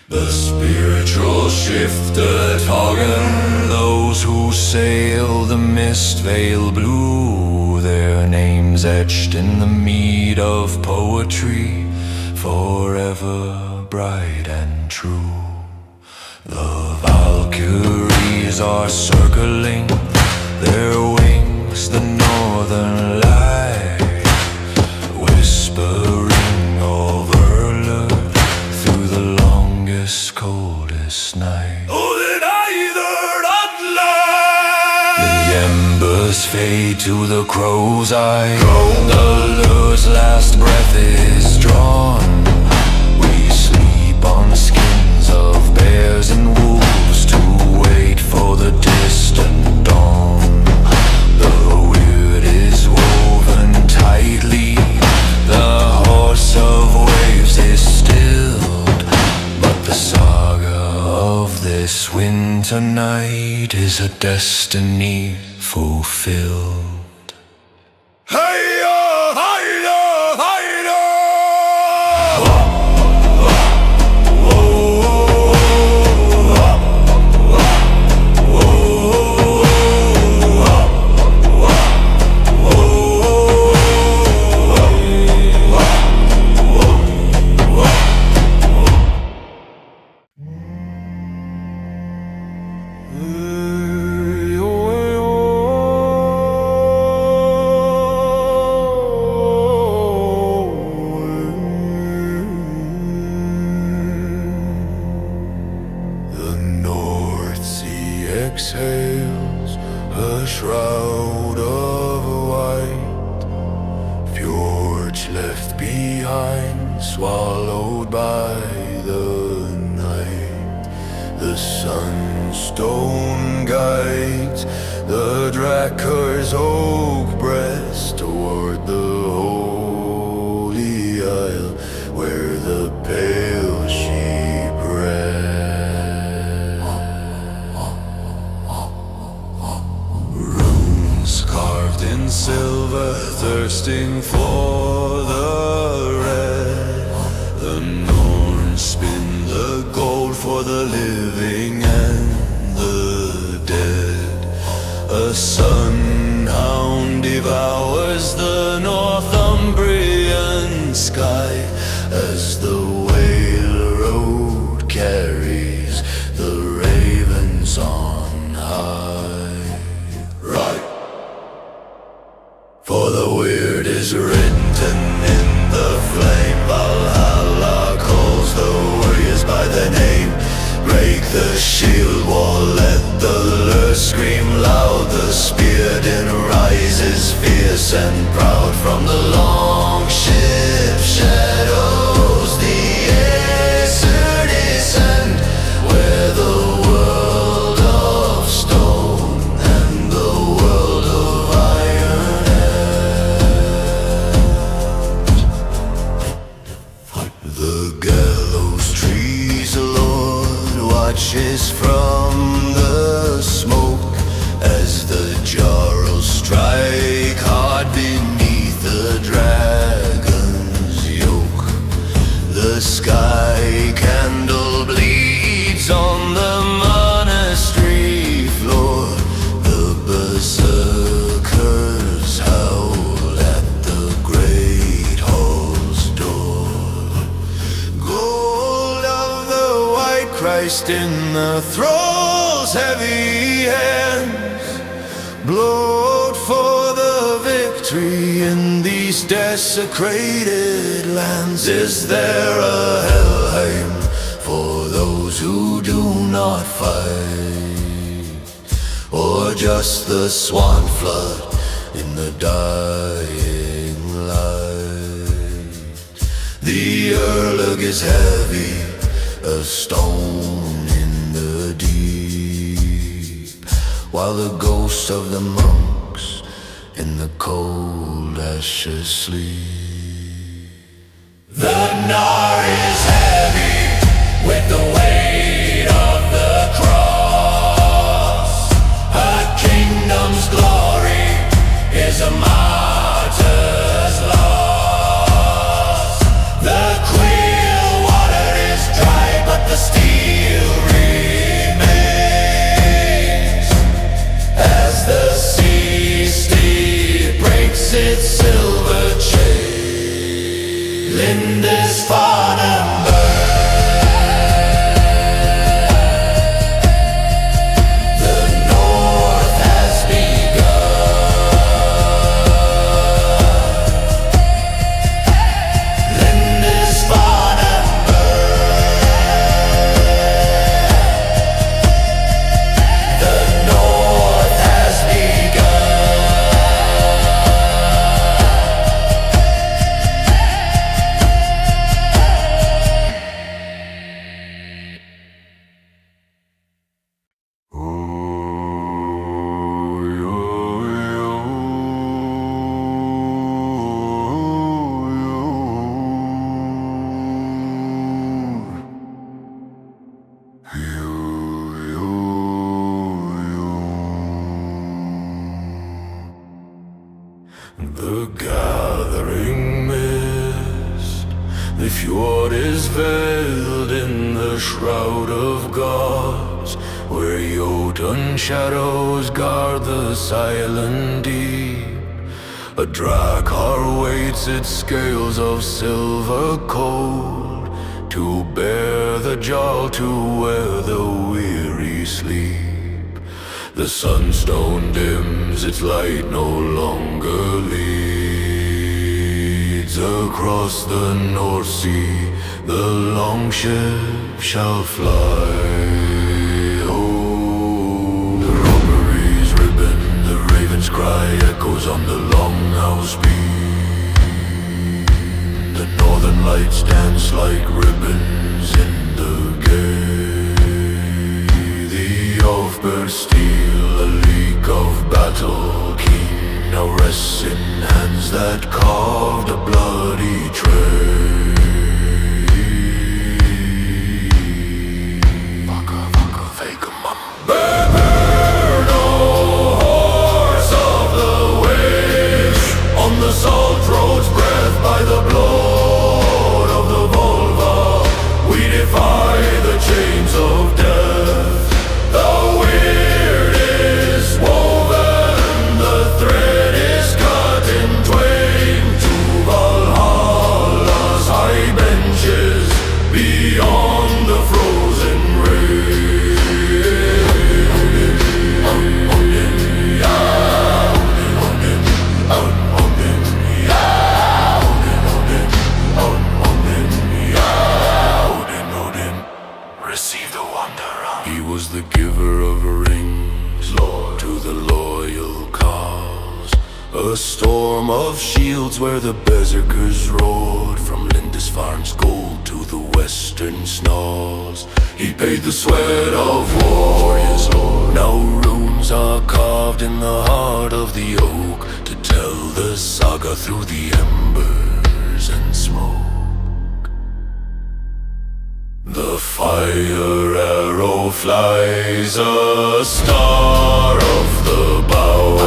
The spiritual shift at Hagen, those those who sail the mist veil blue, their names etched in the mead of poetry, forever bright and true. The Valkyries are circling their wings, the northern light, whispering of Urlur through the longest, coldest night. Odin either The embers fade to the crow's eye. The lure's last breath is drawn. We sleep on skins of bears and wolves to wait for the distant dawn. The weird is woven tightly. The horse of waves is stilled, but the saga of this winter night is a destiny fulfilled. Exhales a shroud of white, fjords left behind, swallowed by the night. The sunstone guides the Drakkars oak breast toward the holy isle where the pale sheep rest. Carved in silver, thirsting for the red. The Norns spin the gold for the living and the dead. A sunhound devours the Northumbrian sky as the whale road carries the ravens on high. Right. For the weird is written in the flame. Valhalla calls the warriors by their name. Break the shield wall, let the lure scream loud. The spearden rises fierce and proud from the long ship shadows. The Aesir descend where the world of stone and the world of iron. The gallows trees, Lord, watches from the smoke as the jarls strike hard beneath the dragon's yoke. The sky candle bleeds on the monastery floor. The berserkers howl at the great hall's door. Gold of the white Christ in the thrall's heavy hands, blood for the victory in these desecrated lands. Is there a Helheim for those who do not fight, or just the swan flood in the dying light? The Urlug is heavy, a stone in the deep, while the ghosts of the monks in the cold ashes sleep. The Gnar is heavy with the weight of the cross. A kingdom's glory is a martyr's loss. The quail water is dry, but the steel remains. the shroud of gods, where Jotun shadows guard the silent deep. A drakkar waits its scales of silver cold, to bear the jaw to where the weary sleep. The sunstone dims, its light no longer leads across the North Sea. The long ship shall fly. Oh, the robbery's ribbon, the raven's cry echoes on the longhouse beam. The northern lights dance like ribbons in the gay. The off-birds steal a leak of battle keen, now rests in hands that carved a bloody trail. Salt roads breath by the blood of the vulva. We defy the chains of death. The weird is woven, the thread is cut in twain. To Valhalla's high benches beyond the frozen rain. The giver of rings, Lord, to the loyal cause. A storm of shields where the berserkers roared, from Lindisfarne's gold to the western snows. He paid the sweat of warriors, Lord. Now runes are carved in the heart of the oak, to tell the saga through the embers and smoke. The fire arrow flies, a star of the bow,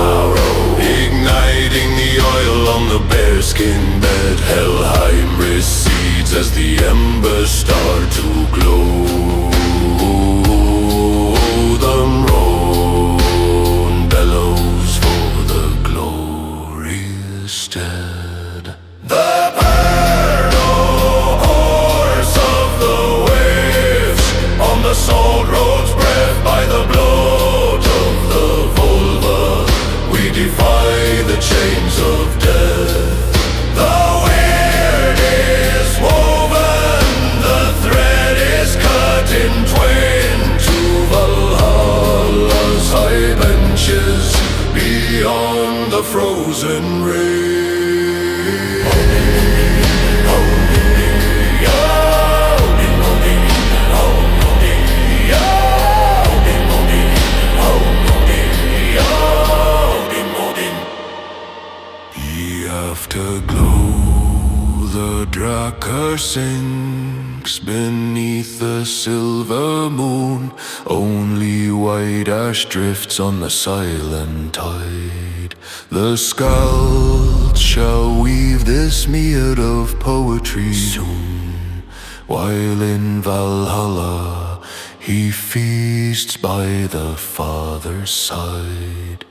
igniting the oil on the bearskin bed. Helheim recedes as the embers start to glow. The roan bellows for the glorious dead. The the salt roads breath by the blood of the vulva. We defy the chains of death. The weird is woven, the thread is cut in twain. To Valhalla's high benches beyond the frozen rain. Afterglow, the drakkar sinks beneath the silver moon. Only white ash drifts on the silent tide. The skald shall weave this mead of poetry soon, while in Valhalla he feasts by the father's side.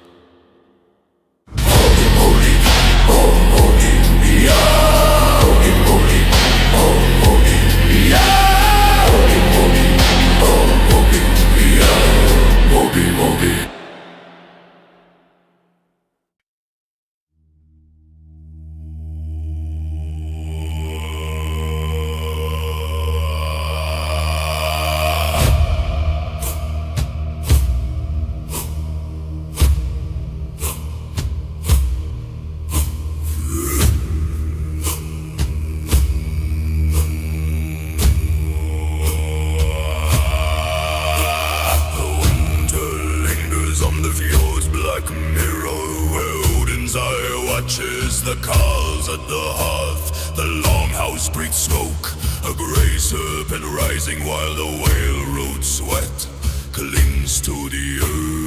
The coals at the hearth, the longhouse breathes smoke, a grey serpent rising while the whale road sweat clings to the earth.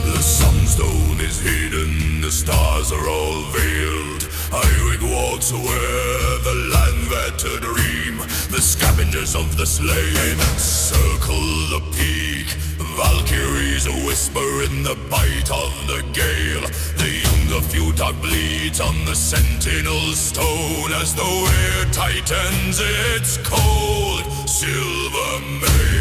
The sunstone is hidden, the stars are all veiled. Irig walks where the land veteran dream. The scavengers of the slain circle the peak. Valkyries whisper in the bite of the gale. The younger Futog bleeds on the sentinel stone as the weird tightens its cold silver mail.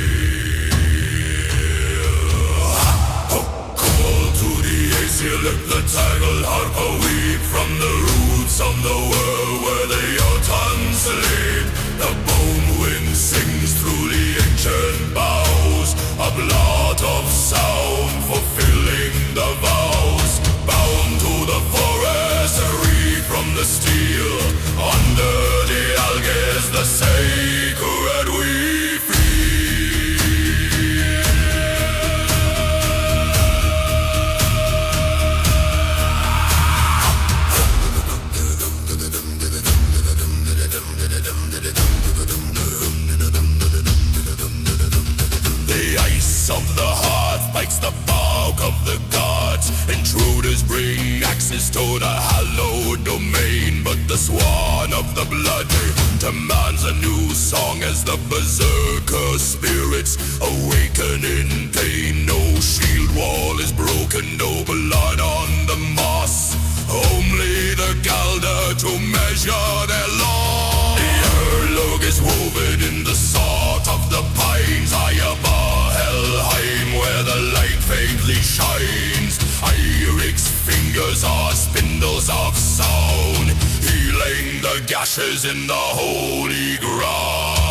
Call to the Aesir, lift the tangled harp a weep from the roots of the world where the Jotuns sleep. The bone wind sings through the ancient boughs, a blot of sound fulfilling the vows. Bound to the forest, free from the steel, under the algaes the sacred we feel. The ice of the hearth bites the bark of the gods. Intruders bring axes to the hallowed domain, but the swan of the blood demands a new song as the berserker spirits awaken in pain. No shield wall is broken, no blood on the moss, only the Galder to measure their loss. The Erlog is woven in the salt of the pines, high above Helheim where the light faintly shines. Irik's fingers are spindles of sound, healing the gashes in the holy ground.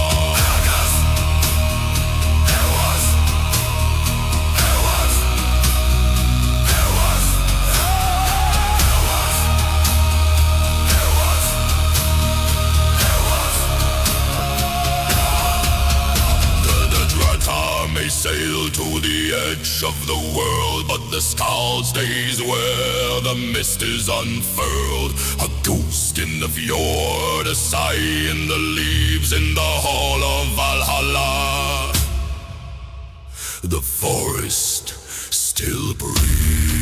May sail to the edge of the world, but the skull stays where the mist is unfurled. A ghost in the fjord, a sigh in the leaves in the hall of Valhalla. The forest still breathes.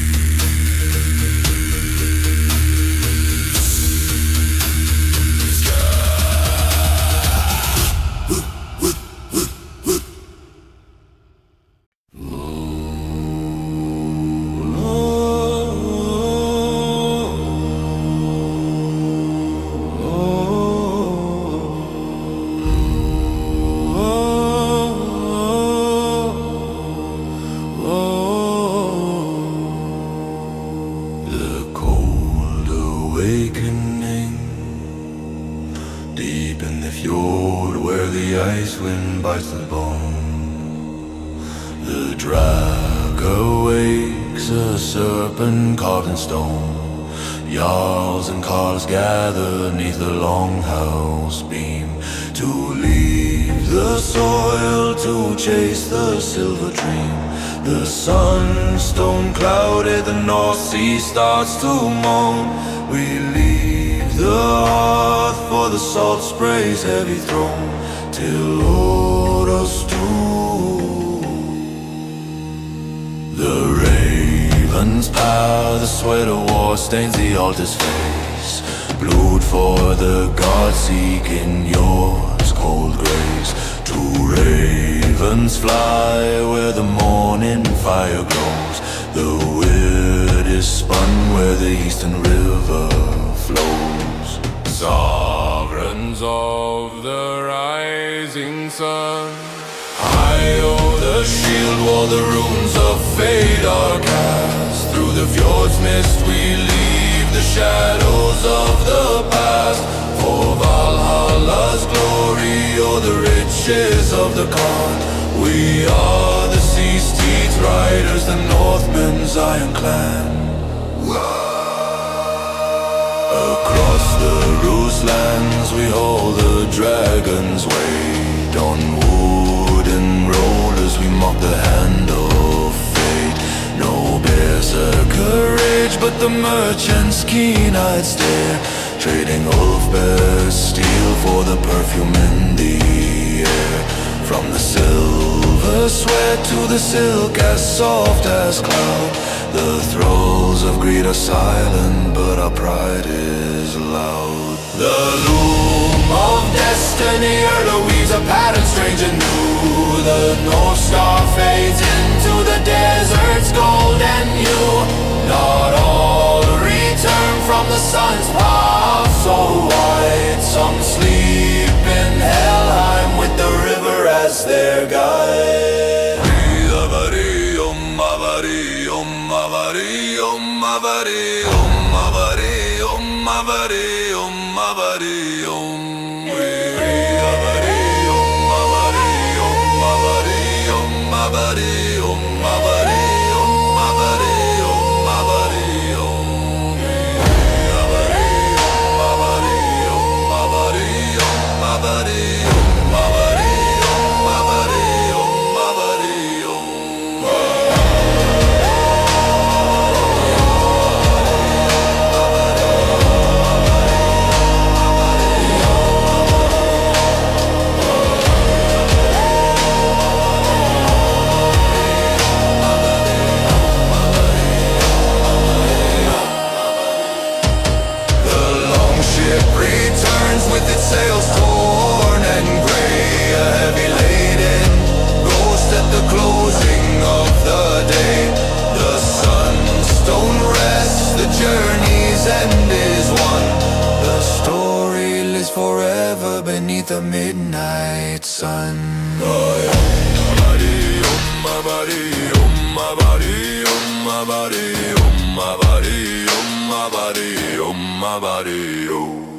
Awakening deep in the fjord where the ice wind bites the bone. The drag awakes, a serpent carved in stone. Jarls and carls gather neath the longhouse beam to leave the soil to chase the silver dream. The sun stone clouded, the North Sea starts to moan. We leave the hearth for the salt spray's heavy throne till orders do. The ravens paw, the sweat of war stains the altar's face. Blood for the gods seek in yours cold grace. Two ravens fly where the morning fire glows. The Wyrd is spun where the eastern river flows. Sovereigns of the rising sun, high o'er the shield wall the runes of fate are cast. Through the fjords mist we leave the shadows of the past. For Valhalla's glory or the riches of the Khan, we are the sea steeds riders, the Northmen's iron clan. Across the Ruslands we hold the dragon's weight. On wooden rollers we mock the hand of fate. No berserker rage, but the merchant's keen-eyed stare, trading Ulfber's steel for the perfume in the air. From the silver sweat to the silk as soft as cloud, The throes of greed are silent, but our pride is loud. The loom of destiny, Erda weaves a pattern strange and new. The North Star fades into the desert's gold and hue. Not all return from the sun's path so white. Some sleep in Helheim with the river as their guide. Sails torn and grey, a heavy laden ghost at the closing of the day. The sunstone rests, the journey's end is won. The story lives forever beneath the midnight sun. My body, my body, my body, my body, my body, my body, my body,